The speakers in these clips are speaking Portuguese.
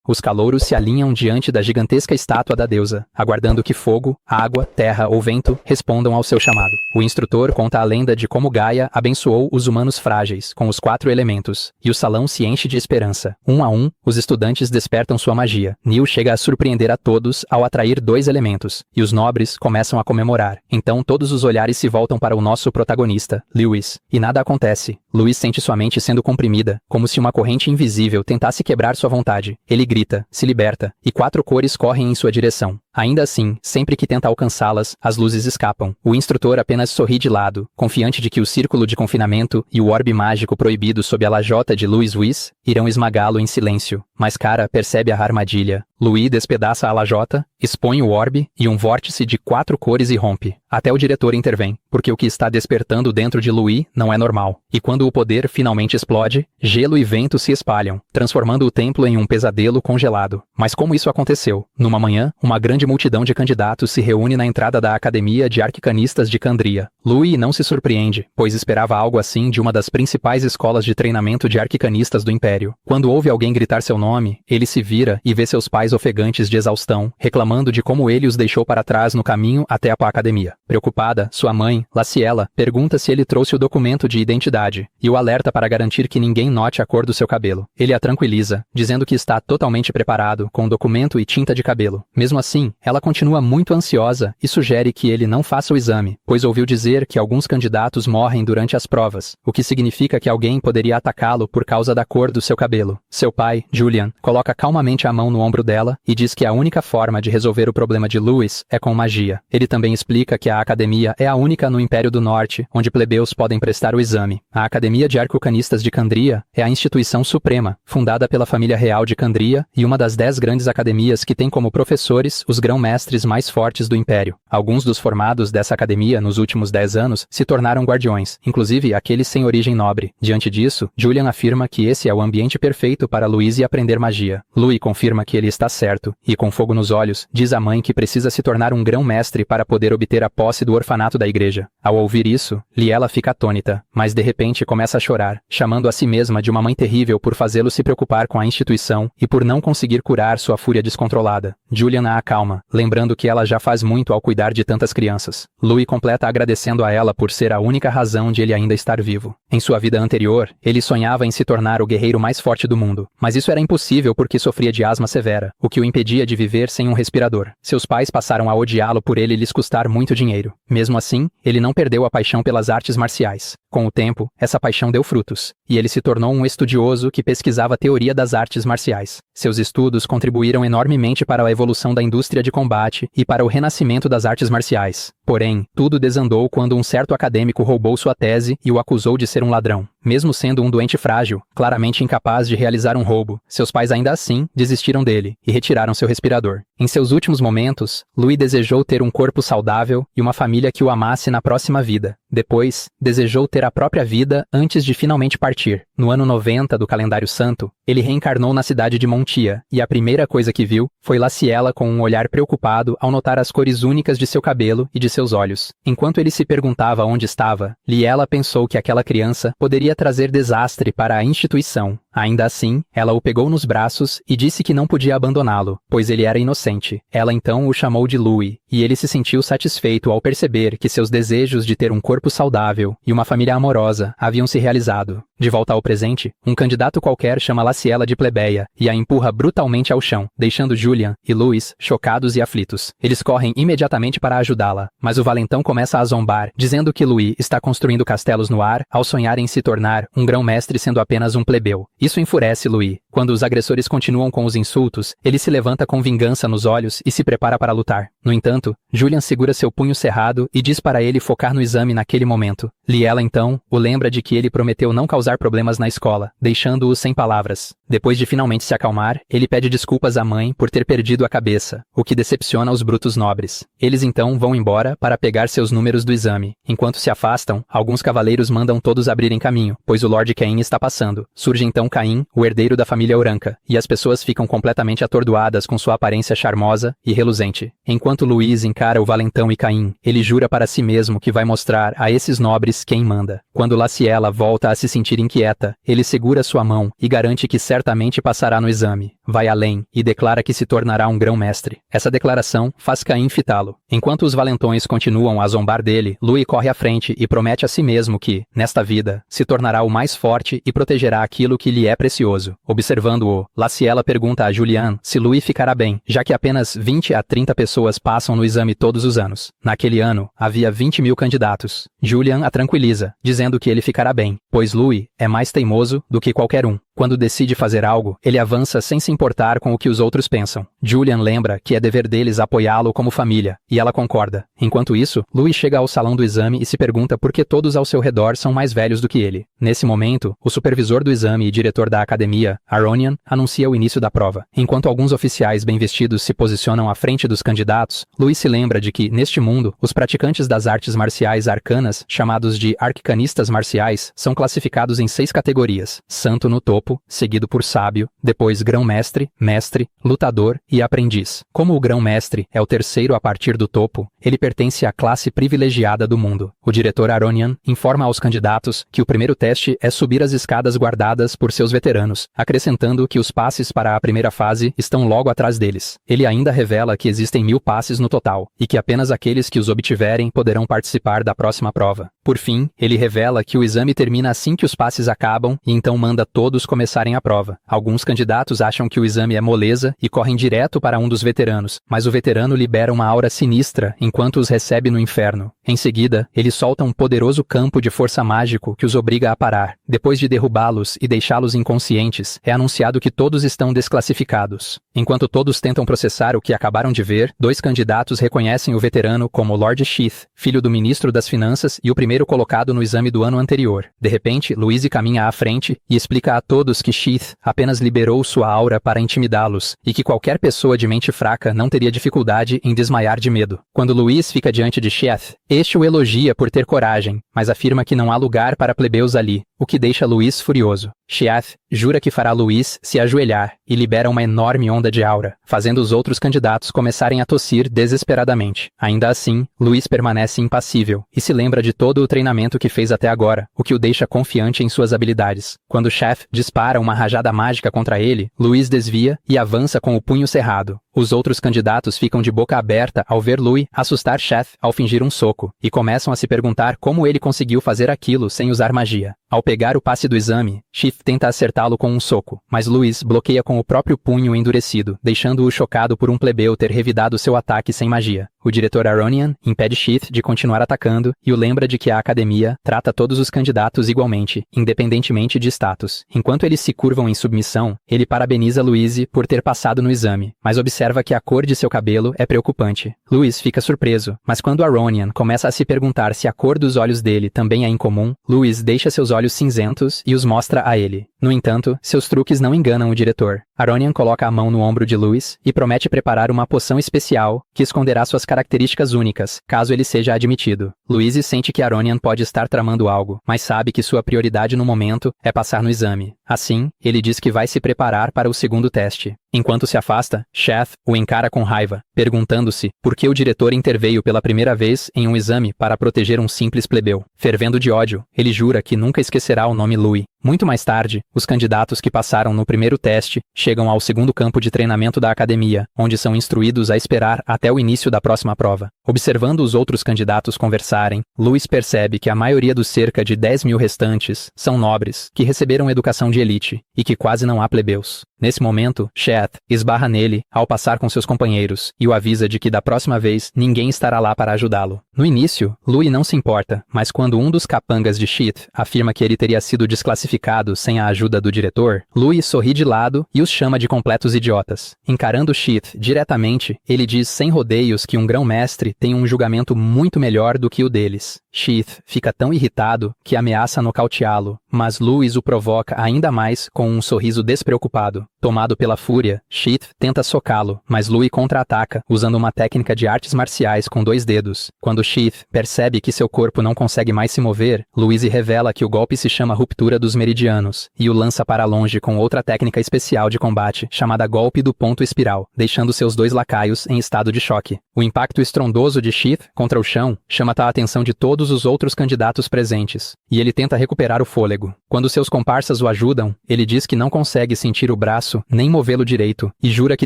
Os calouros se alinham diante da gigantesca estátua da deusa, aguardando que fogo, água, terra ou vento respondam ao seu chamado. O instrutor conta a lenda de como Gaia abençoou os humanos frágeis com os 4 elementos, e o salão se enche de esperança. Um a um, os estudantes despertam sua magia. Neil chega a surpreender a todos ao atrair 2 elementos, e os nobres começam a comemorar. Então todos os olhares se voltam para o nosso protagonista, Lewis, e nada acontece. Lewis sente sua mente sendo comprimida, como se uma corrente invisível tentasse quebrar sua vontade. Ele grita, se liberta, e 4 cores correm em sua direção. Ainda assim, sempre que tenta alcançá-las, as luzes escapam. O instrutor apenas sorri de lado, confiante de que o círculo de confinamento e o orbe mágico proibido sob a lajota de Louis Wyss irão esmagá-lo em silêncio. Mas Kara percebe a armadilha. Louis despedaça a lajota, expõe o orbe e um vórtice de 4 cores irrompe. Até o diretor intervém, porque o que está despertando dentro de Louis não é normal. E quando o poder finalmente explode, gelo e vento se espalham, transformando o templo em um pesadelo congelado. Mas como isso aconteceu? Numa manhã, uma grande multidão de candidatos se reúne na entrada da Academia de Arquicanistas de Candria. Louis não se surpreende, pois esperava algo assim de uma das principais escolas de treinamento de arquicanistas do Império. Quando ouve alguém gritar seu nome, ele se vira e vê seus pais ofegantes de exaustão, reclamando de como ele os deixou para trás no caminho até a academia. Preocupada, sua mãe, Laciela, pergunta se ele trouxe o documento de identidade e o alerta para garantir que ninguém note a cor do seu cabelo. Ele a tranquiliza, dizendo que está totalmente preparado, com o documento e tinta de cabelo. Mesmo assim, ela continua muito ansiosa e sugere que ele não faça o exame, pois ouviu dizer que alguns candidatos morrem durante as provas, o que significa que alguém poderia atacá-lo por causa da cor do seu cabelo. Seu pai, Julian, coloca calmamente a mão no ombro dela e diz que a única forma de resolver o problema de Lewis é com magia. Ele também explica que a academia é a única no Império do Norte onde plebeus podem prestar o exame. A Academia de Arquicanistas de Candria é a instituição suprema, fundada pela família real de Candria e uma das 10 grandes academias que tem como professores os grão-mestres mais fortes do Império. Alguns dos formados dessa academia nos últimos 10 anos se tornaram guardiões, inclusive aqueles sem origem nobre. Diante disso, Julian afirma que esse é o ambiente perfeito para Louis aprender magia. Louis confirma que ele está certo, e com fogo nos olhos, diz à mãe que precisa se tornar um grão-mestre para poder obter a posse do orfanato da igreja. Ao ouvir isso, Liela fica atônita, mas de repente começa a chorar, chamando a si mesma de uma mãe terrível por fazê-lo se preocupar com a instituição e por não conseguir curar sua fúria descontrolada. Julian a acalma, lembrando que ela já faz muito ao cuidar de tantas crianças. Louis completa agradecendo a ela por ser a única razão de ele ainda estar vivo. Em sua vida anterior, ele sonhava em se tornar o guerreiro mais forte do mundo, mas isso era impossível porque sofria de asma severa, o que o impedia de viver sem um respirador. Seus pais passaram a odiá-lo por ele lhes custar muito dinheiro. Mesmo assim, ele não perdeu a paixão pelas artes marciais. Com o tempo, essa paixão deu frutos, e ele se tornou um estudioso que pesquisava a teoria das artes marciais. Seus estudos contribuíram enormemente para a evolução da indústria de combate e para o renascimento das artes marciais. Porém, tudo desandou quando um certo acadêmico roubou sua tese e o acusou de ser um ladrão. Mesmo sendo um doente frágil, claramente incapaz de realizar um roubo, seus pais ainda assim desistiram dele e retiraram seu respirador. Em seus últimos momentos, Louis desejou ter um corpo saudável e uma família que o amasse na próxima vida. Depois, desejou ter a própria vida antes de finalmente partir. No ano 90 do calendário santo, ele reencarnou na cidade de Montia, e a primeira coisa que viu foi Laciela com um olhar preocupado ao notar as cores únicas de seu cabelo e de seus olhos. Enquanto ele se perguntava onde estava, Liela pensou que aquela criança poderia trazer desastre para a instituição. Ainda assim, ela o pegou nos braços e disse que não podia abandoná-lo, pois ele era inocente. Ela então o chamou de Louis, e ele se sentiu satisfeito ao perceber que seus desejos de ter um corpo saudável e uma família amorosa haviam se realizado. De volta ao presente, um candidato qualquer chama Laciela de plebeia e a empurra brutalmente ao chão, deixando Julian e Louis chocados e aflitos. Eles correm imediatamente para ajudá-la, mas o valentão começa a zombar, dizendo que Louis está construindo castelos no ar ao sonhar em se tornar um grão-mestre sendo apenas um plebeu. Isso enfurece Louis. Quando os agressores continuam com os insultos, ele se levanta com vingança nos olhos e se prepara para lutar. No entanto, Julian segura seu punho cerrado e diz para ele focar no exame naquele momento. Liela então o lembra de que ele prometeu não causar problemas na escola, deixando-o sem palavras. Depois de finalmente se acalmar, ele pede desculpas à mãe por ter perdido a cabeça, o que decepciona os brutos nobres. Eles então vão embora para pegar seus números do exame. Enquanto se afastam, alguns cavaleiros mandam todos abrirem caminho, pois o Lord Cain está passando. Surge então Caim, o herdeiro da família Uranca, e as pessoas ficam completamente atordoadas com sua aparência charmosa e reluzente. Enquanto Luiz encara o valentão e Caim, ele jura para si mesmo que vai mostrar a esses nobres quem manda. Quando Laciela volta a se sentir inquieta, ele segura sua mão e garante que certamente passará no exame. Vai além e declara que se tornará um grão-mestre. Essa declaração faz Caim fitá-lo. Enquanto os valentões continuam a zombar dele, Louis corre à frente e promete a si mesmo que, nesta vida, se tornará o mais forte e protegerá aquilo que lhe é precioso. Observando-o, Laciela pergunta a Julian se Louis ficará bem, já que apenas 20 a 30 pessoas passam no exame todos os anos. Naquele ano, havia 20.000 candidatos. Julian a tranquiliza, dizendo que ele ficará bem, pois Louis é mais teimoso do que qualquer um. Quando decide fazer algo, ele avança sem se importar com o que os outros pensam. Julian lembra que é dever deles apoiá-lo como família, e ela concorda. Enquanto isso, Louis chega ao salão do exame e se pergunta por que todos ao seu redor são mais velhos do que ele. Nesse momento, o supervisor do exame e diretor da academia, Aronian, anuncia o início da prova. Enquanto alguns oficiais bem vestidos se posicionam à frente dos candidatos, Louis se lembra de que, neste mundo, os praticantes das artes marciais arcanas, chamados de arcanistas marciais, são classificados em 6 categorias: santo no topo, seguido por sábio, depois grão-mestre, mestre, lutador e aprendiz. Como o grão-mestre é o terceiro a partir do topo, ele pertence à classe privilegiada do mundo. O diretor Aronian informa aos candidatos que o primeiro teste é subir as escadas guardadas por seus veteranos, acrescentando que os passes para a primeira fase estão logo atrás deles. Ele ainda revela que existem 1000 passes no total, e que apenas aqueles que os obtiverem poderão participar da próxima prova. Por fim, ele revela que o exame termina assim que os passes acabam e então manda todos começarem a prova. Alguns candidatos acham que o exame é moleza e correm direto para um dos veteranos, mas o veterano libera uma aura sinistra enquanto os recebe no inferno. Em seguida, ele solta um poderoso campo de força mágico que os obriga a parar. Depois de derrubá-los e deixá-los inconscientes, é anunciado que todos estão desclassificados. Enquanto todos tentam processar o que acabaram de ver, 2 candidatos reconhecem o veterano como Lord Sheath, filho do ministro das Finanças e o primeiro colocado no exame do ano anterior. De repente, Louise caminha à frente e explica a todos que Sheath apenas liberou sua aura para intimidá-los e que qualquer pessoa de mente fraca não teria dificuldade em desmaiar de medo. Quando Louise fica diante de Sheath, este o elogia por ter coragem, mas afirma que não há lugar para plebeus ali, o que deixa Louise furioso. Sheath jura que fará Louise se ajoelhar e libera uma enorme onda de aura, fazendo os outros candidatos começarem a tossir desesperadamente. Ainda assim, Louise permanece impassível e se lembra de todo o treinamento que fez até agora, o que o deixa confiante em suas habilidades. Quando Sheath dispara uma rajada mágica contra ele, Louise desvia e avança com o punho cerrado. Os outros candidatos ficam de boca aberta ao ver Louis assustar Sheath ao fingir um soco, e começam a se perguntar como ele conseguiu fazer aquilo sem usar magia. Ao pegar o passe do exame, Sheath tenta acertá-lo com um soco, mas Louis bloqueia com o próprio punho endurecido, deixando-o chocado por um plebeu ter revidado seu ataque sem magia. O diretor Aronian impede Sheath de continuar atacando e o lembra de que a academia trata todos os candidatos igualmente, independentemente de status. Enquanto eles se curvam em submissão, ele parabeniza Louise por ter passado no exame, mas observa que a cor de seu cabelo é preocupante. Louis fica surpreso, mas quando Aronian começa a se perguntar se a cor dos olhos dele também é incomum, Louis deixa seus olhos cinzentos e os mostra a ele. No entanto, seus truques não enganam o diretor. Aronian coloca a mão no ombro de Louis e promete preparar uma poção especial que esconderá suas características únicas, caso ele seja admitido. Louise sente que Aronian pode estar tramando algo, mas sabe que sua prioridade no momento é passar no exame. Assim, ele diz que vai se preparar para o segundo teste. Enquanto se afasta, Sheath o encara com raiva, perguntando-se por que o diretor interveio pela primeira vez em um exame para proteger um simples plebeu. Fervendo de ódio, ele jura que nunca esquecerá o nome Louis. Muito mais tarde, os candidatos que passaram no primeiro teste chegam ao segundo campo de treinamento da academia, onde são instruídos a esperar até o início da próxima prova. Observando os outros candidatos conversarem, Louis percebe que a maioria dos cerca de 10.000 restantes são nobres, que receberam educação de elite, e que quase não há plebeus. Nesse momento, Sheath esbarra nele ao passar com seus companheiros e o avisa de que da próxima vez ninguém estará lá para ajudá-lo. No início, Louis não se importa, mas quando um dos capangas de Sheath afirma que ele teria sido desclassificado sem a ajuda do diretor, Louis sorri de lado e os chama de completos idiotas. Encarando Sheath diretamente, ele diz sem rodeios que um grão-mestre tem um julgamento muito melhor do que o deles. Sheath fica tão irritado que ameaça nocauteá-lo, mas Louis o provoca ainda mais com um sorriso despreocupado. medo. Tomado pela fúria, Sheath tenta socá-lo, mas Louis contra-ataca, usando uma técnica de artes marciais com 2 dedos. Quando Sheath percebe que seu corpo não consegue mais se mover, Louise revela que o golpe se chama Ruptura dos Meridianos, e o lança para longe com outra técnica especial de combate, chamada Golpe do Ponto Espiral, deixando seus 2 lacaios em estado de choque. O impacto estrondoso de Sheath contra o chão chama a atenção de todos os outros candidatos presentes, e ele tenta recuperar o fôlego. Quando seus comparsas o ajudam, ele diz que não consegue sentir o braço nem movê-lo direito, e jura que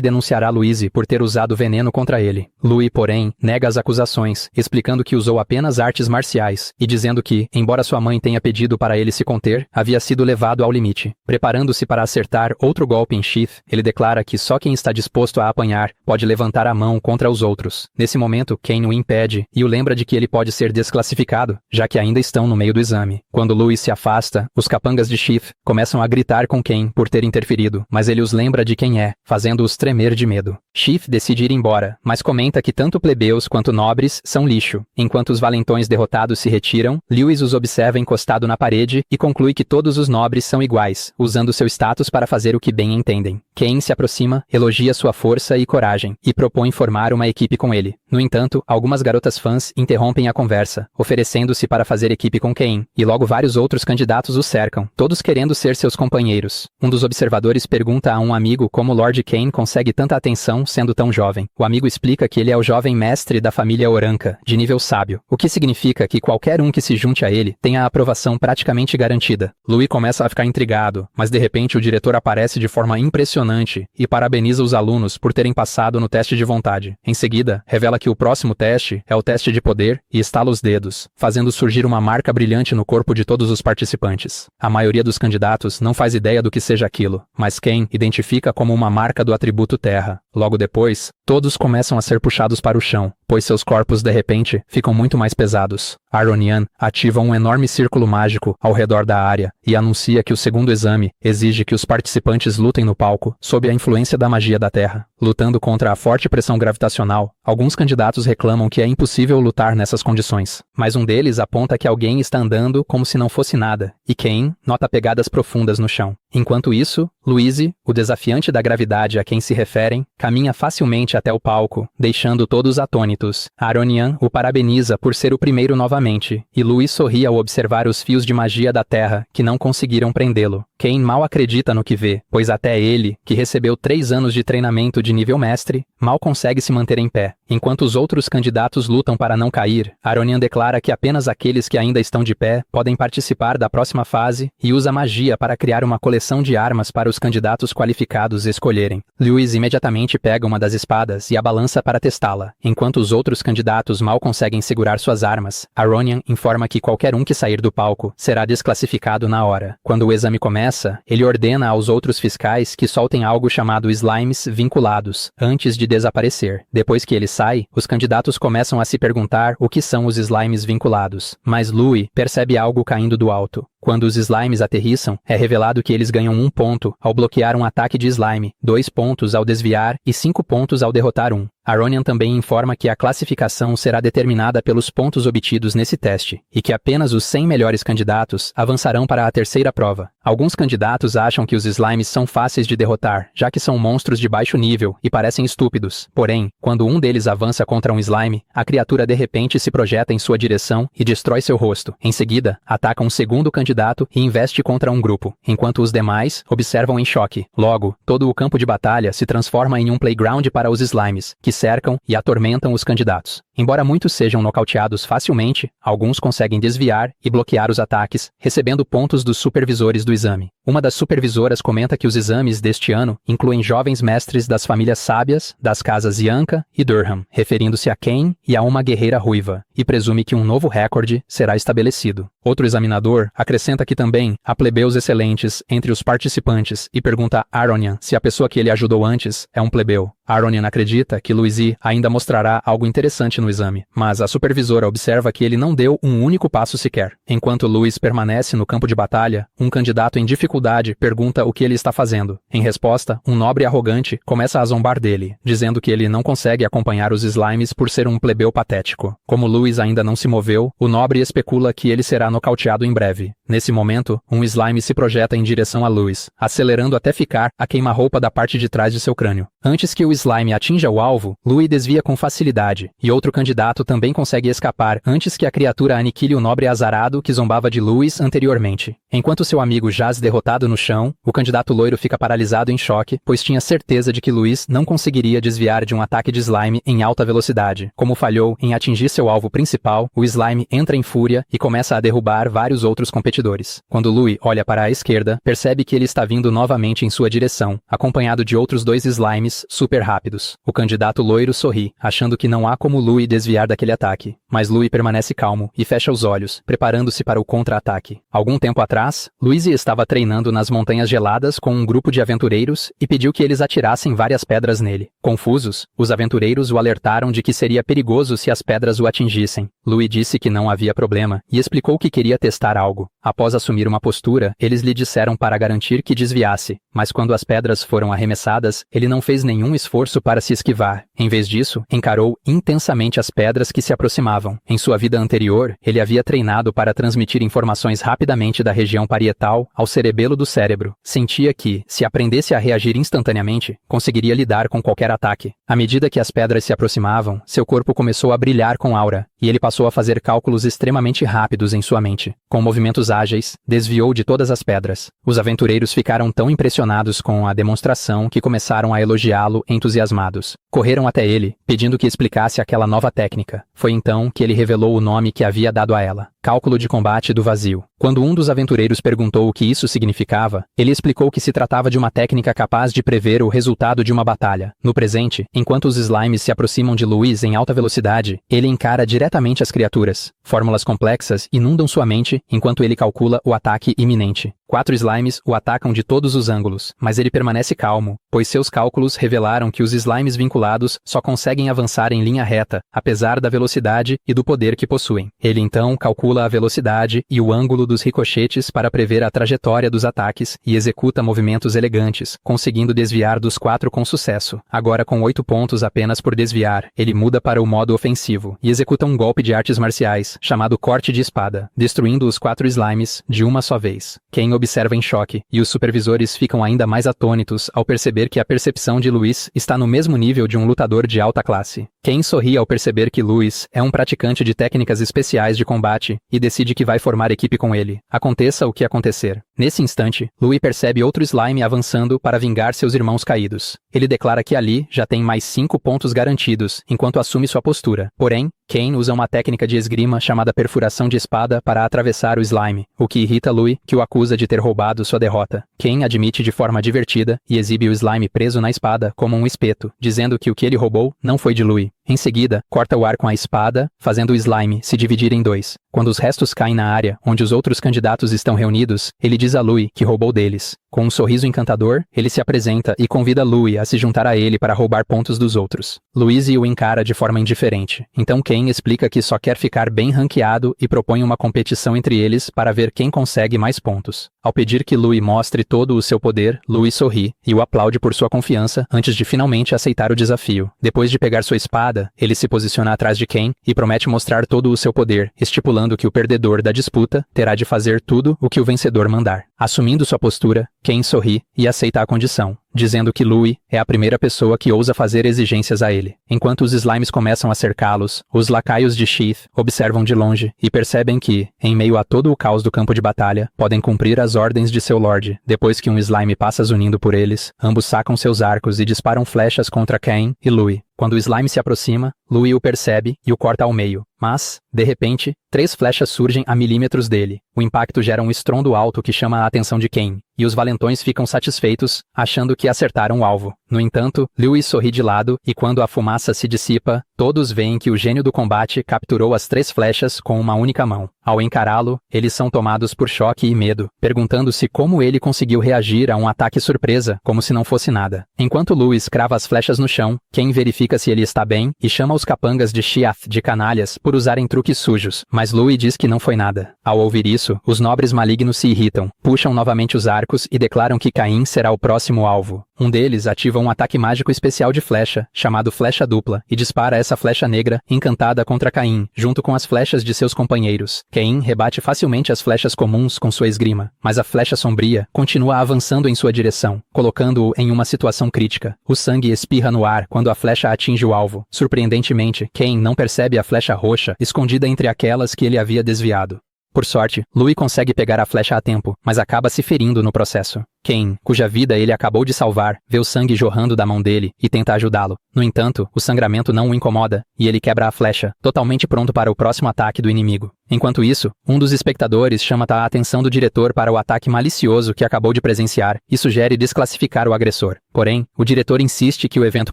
denunciará Louise por ter usado veneno contra ele. Louis, porém, nega as acusações, explicando que usou apenas artes marciais, e dizendo que, embora sua mãe tenha pedido para ele se conter, havia sido levado ao limite. Preparando-se para acertar outro golpe em Sheath, ele declara que só quem está disposto a apanhar pode levantar a mão contra os outros. Nesse momento, Kane o impede e o lembra de que ele pode ser desclassificado, já que ainda estão no meio do exame. Quando Louis se afasta, os capangas de Sheath começam a gritar com Kane por ter interferido, mas ele os lembra de quem é, fazendo-os tremer de medo. Sheath decide ir embora, mas comenta que tanto plebeus quanto nobres são lixo. Enquanto os valentões derrotados se retiram, Lewis os observa encostado na parede e conclui que todos os nobres são iguais, usando seu status para fazer o que bem entendem. Kane se aproxima, elogia sua força e coragem, e propõe formar uma equipe com ele. No entanto, algumas garotas fãs interrompem a conversa, oferecendo-se para fazer equipe com Kane, e logo vários outros candidatos o cercam, todos querendo ser seus companheiros. Um dos observadores pergunta a um amigo como Lord Kane consegue tanta atenção sendo tão jovem. O amigo explica que ele é o jovem mestre da família Oranca, de nível sábio, o que significa que qualquer um que se junte a ele tem a aprovação praticamente garantida. Louis começa a ficar intrigado, mas de repente o diretor aparece de forma impressionante e parabeniza os alunos por terem passado no teste de vontade. Em seguida, revela que o próximo teste é o teste de poder e estala os dedos, fazendo surgir uma marca brilhante no corpo de todos os participantes. A maioria dos candidatos não faz ideia do que seja aquilo, mas Kane identifica como uma marca do atributo terra. Logo depois, todos começam a ser puxados para o chão, pois seus corpos de repente ficam muito mais pesados. Aronian ativa um enorme círculo mágico ao redor da área e anuncia que o segundo exame exige que os participantes lutem no palco sob a influência da magia da Terra. Lutando contra a forte pressão gravitacional, alguns candidatos reclamam que é impossível lutar nessas condições, mas um deles aponta que alguém está andando como se não fosse nada, e Kane nota pegadas profundas no chão. Enquanto isso, Louise, o desafiante da gravidade a quem se referem, caminha facilmente até o palco, deixando todos atônitos. Aronian o parabeniza por ser o primeiro novamente, e Louis sorri ao observar os fios de magia da Terra que não conseguiram prendê-lo. Kane mal acredita no que vê, pois até ele, que recebeu 3 anos de treinamento de nível mestre, mal consegue se manter em pé. Enquanto os outros candidatos lutam para não cair, Aronian declara que apenas aqueles que ainda estão de pé podem participar da próxima fase e usa magia para criar uma coleção de armas para os candidatos qualificados escolherem. Lewis imediatamente pega uma das espadas e a balança para testá-la. Enquanto os outros candidatos mal conseguem segurar suas armas, Aronian informa que qualquer um que sair do palco será desclassificado na hora. Quando o exame começa, ele ordena aos outros fiscais que soltem algo chamado slimes vinculados, antes de desaparecer. Depois que ele sai, os candidatos começam a se perguntar o que são os slimes vinculados. Mas Louis percebe algo caindo do alto. Quando os slimes aterrissam, é revelado que eles ganham 1 ponto ao bloquear um ataque de slime, 2 pontos ao desviar e 5 pontos ao derrotar um. Aronian também informa que a classificação será determinada pelos pontos obtidos nesse teste, e que apenas os 100 melhores candidatos avançarão para a terceira prova. Alguns candidatos acham que os slimes são fáceis de derrotar, já que são monstros de baixo nível e parecem estúpidos. Porém, quando um deles avança contra um slime, a criatura de repente se projeta em sua direção e destrói seu rosto. Em seguida, ataca um segundo candidato e investe contra um grupo, enquanto os demais observam em choque. Logo, todo o campo de batalha se transforma em um playground para os slimes, que cercam e atormentam os candidatos. Embora muitos sejam nocauteados facilmente, alguns conseguem desviar e bloquear os ataques, recebendo pontos dos supervisores do exame. Uma das supervisoras comenta que os exames deste ano incluem jovens mestres das famílias sábias, das casas Yanka e Durham, referindo-se a Kane e a uma guerreira ruiva, e presume que um novo recorde será estabelecido. Outro examinador acrescenta que também há plebeus excelentes entre os participantes e pergunta a Aronian se a pessoa que ele ajudou antes é um plebeu. Aronian acredita que Louis ainda mostrará algo interessante no exame, mas a supervisora observa que ele não deu um único passo sequer. Enquanto Louis permanece no campo de batalha, um candidato em dificuldade pergunta o que ele está fazendo. Em resposta, um nobre arrogante começa a zombar dele, dizendo que ele não consegue acompanhar os slimes por ser um plebeu patético. Como Louis ainda não se moveu, o nobre especula que ele será nocauteado em breve. Nesse momento, um slime se projeta em direção a Louis, acelerando até ficar a queima-roupa da parte de trás de seu crânio. Antes que o slime atinja o alvo, Louis desvia com facilidade, e outro candidato também consegue escapar antes que a criatura aniquile o nobre azarado que zombava de Louis anteriormente. Enquanto seu amigo jaz derrotado no chão, o candidato loiro fica paralisado em choque, pois tinha certeza de que Louis não conseguiria desviar de um ataque de slime em alta velocidade. Como falhou em atingir seu alvo principal, o slime entra em fúria e começa a derrubar vários outros competidores. Quando Louis olha para a esquerda, percebe que ele está vindo novamente em sua direção, acompanhado de outros dois slimes super rápidos. O candidato loiro sorri, achando que não há como Louis desviar daquele ataque. Mas Louis permanece calmo e fecha os olhos, preparando-se para o contra-ataque. Algum tempo atrás, Louis estava treinando nas montanhas geladas com um grupo de aventureiros e pediu que eles atirassem várias pedras nele. Confusos, os aventureiros o alertaram de que seria perigoso se as pedras o atingissem. Louis disse que não havia problema e explicou que queria testar algo. Após assumir uma postura, eles lhe disseram para garantir que desviasse, mas quando as pedras foram arremessadas, ele não fez nenhum esforço para se esquivar. Em vez disso, encarou intensamente as pedras que se aproximavam. Em sua vida anterior, ele havia treinado para transmitir informações rapidamente da região parietal ao cerebelo do cérebro. Sentia que, se aprendesse a reagir instantaneamente, conseguiria lidar com qualquer ataque. À medida que as pedras se aproximavam, seu corpo começou a brilhar com aura, e ele passou a fazer cálculos extremamente rápidos em sua mente. Com movimentos ágeis, desviou de todas as pedras. Os aventureiros ficaram tão impressionados com a demonstração que começaram a elogiá-lo entusiasmados. Correram até ele, pedindo que explicasse aquela nova técnica. Foi então que ele revelou o nome que havia dado a ela: cálculo de combate do vazio. Quando um dos aventureiros perguntou o que isso significava, ele explicou que se tratava de uma técnica capaz de prever o resultado de uma batalha. No presente, enquanto os slimes se aproximam de Louis em alta velocidade, ele encara diretamente as criaturas. Fórmulas complexas inundam sua mente enquanto ele calcula o ataque iminente. 4 slimes o atacam de todos os ângulos, mas ele permanece calmo, pois seus cálculos revelaram que os slimes vinculados só conseguem avançar em linha reta, apesar da velocidade e do poder que possuem. Ele então calcula a velocidade e o ângulo dos ricochetes para prever a trajetória dos ataques e executa movimentos elegantes, conseguindo desviar dos 4 com sucesso. Agora com 8 pontos apenas por desviar, ele muda para o modo ofensivo e executa um golpe de artes marciais, chamado corte de espada, destruindo os 4 slimes de uma só vez. Ken observa em choque, e os supervisores ficam ainda mais atônitos ao perceber que a percepção de Louis está no mesmo nível de um lutador de alta classe. Ken sorri ao perceber que Louis é um praticante de técnicas especiais de combate e decide que vai formar equipe com ele, aconteça o que acontecer. Nesse instante, Louis percebe outro slime avançando para vingar seus irmãos caídos. Ele declara que ali já tem mais 5 pontos garantidos, enquanto assume sua postura. Porém, Ken usa uma técnica de esgrima chamada perfuração de espada para atravessar o slime, o que irrita Louis, que o acusa de ter roubado sua derrota. Ken admite de forma divertida e exibe o slime preso na espada como um espeto, dizendo que o que ele roubou não foi de Louis. Em seguida, corta o ar com a espada, fazendo o slime se dividir em 2. Quando os restos caem na área onde os outros candidatos estão reunidos, ele diz a Louis que roubou deles. Com um sorriso encantador, ele se apresenta e convida Louis a se juntar a ele para roubar pontos dos outros. Louis o encara de forma indiferente. Então Ken explica que só quer ficar bem ranqueado e propõe uma competição entre eles para ver quem consegue mais pontos. Ao pedir que Louis mostre todo o seu poder, Louis sorri e o aplaude por sua confiança antes de finalmente aceitar o desafio. Depois de pegar sua espada, ele se posiciona atrás de Ken e promete mostrar todo o seu poder, estipulando que o perdedor da disputa terá de fazer tudo o que o vencedor mandar. Assumindo sua postura, Ken sorri e aceita a condição, dizendo que Louis é a primeira pessoa que ousa fazer exigências a ele. Enquanto os slimes começam a cercá-los, os lacaios de Sheath observam de longe e percebem que, em meio a todo o caos do campo de batalha, podem cumprir as ordens de seu lord. Depois que um slime passa zunindo por eles, ambos sacam seus arcos e disparam flechas contra Ken e Louis. Quando o slime se aproxima, Louis o percebe e o corta ao meio. Mas, de repente, 3 flechas surgem a milímetros dele. O impacto gera um estrondo alto que chama a atenção de Ken, e os valentões ficam satisfeitos, achando que acertaram o alvo. No entanto, Louis sorri de lado e quando a fumaça se dissipa, todos veem que o gênio do combate capturou as 3 flechas com uma única mão. Ao encará-lo, eles são tomados por choque e medo, perguntando-se como ele conseguiu reagir a um ataque surpresa, como se não fosse nada. Enquanto Louis crava as flechas no chão, Ken verifica se ele está bem e chama os capangas de Shiath de canalhas por usarem truques sujos, mas Louis diz que não foi nada. Ao ouvir isso, os nobres malignos se irritam, puxam novamente os arcos e declaram que Caim será o próximo alvo. Um deles ativa um ataque mágico especial de flecha, chamado Flecha Dupla, e dispara essa flecha negra, encantada contra Caim, junto com as flechas de seus companheiros. Caim rebate facilmente as flechas comuns com sua esgrima, mas a flecha sombria continua avançando em sua direção, colocando-o em uma situação crítica. O sangue espirra no ar quando a flecha atinge o alvo. Surpreendentemente, Cain não percebe a flecha roxa escondida entre aquelas que ele havia desviado. Por sorte, Louis consegue pegar a flecha a tempo, mas acaba se ferindo no processo. Cain, cuja vida ele acabou de salvar, vê o sangue jorrando da mão dele e tenta ajudá-lo. No entanto, o sangramento não o incomoda, e ele quebra a flecha, totalmente pronto para o próximo ataque do inimigo. Enquanto isso, um dos espectadores chama a atenção do diretor para o ataque malicioso que acabou de presenciar e sugere desclassificar o agressor. Porém, o diretor insiste que o evento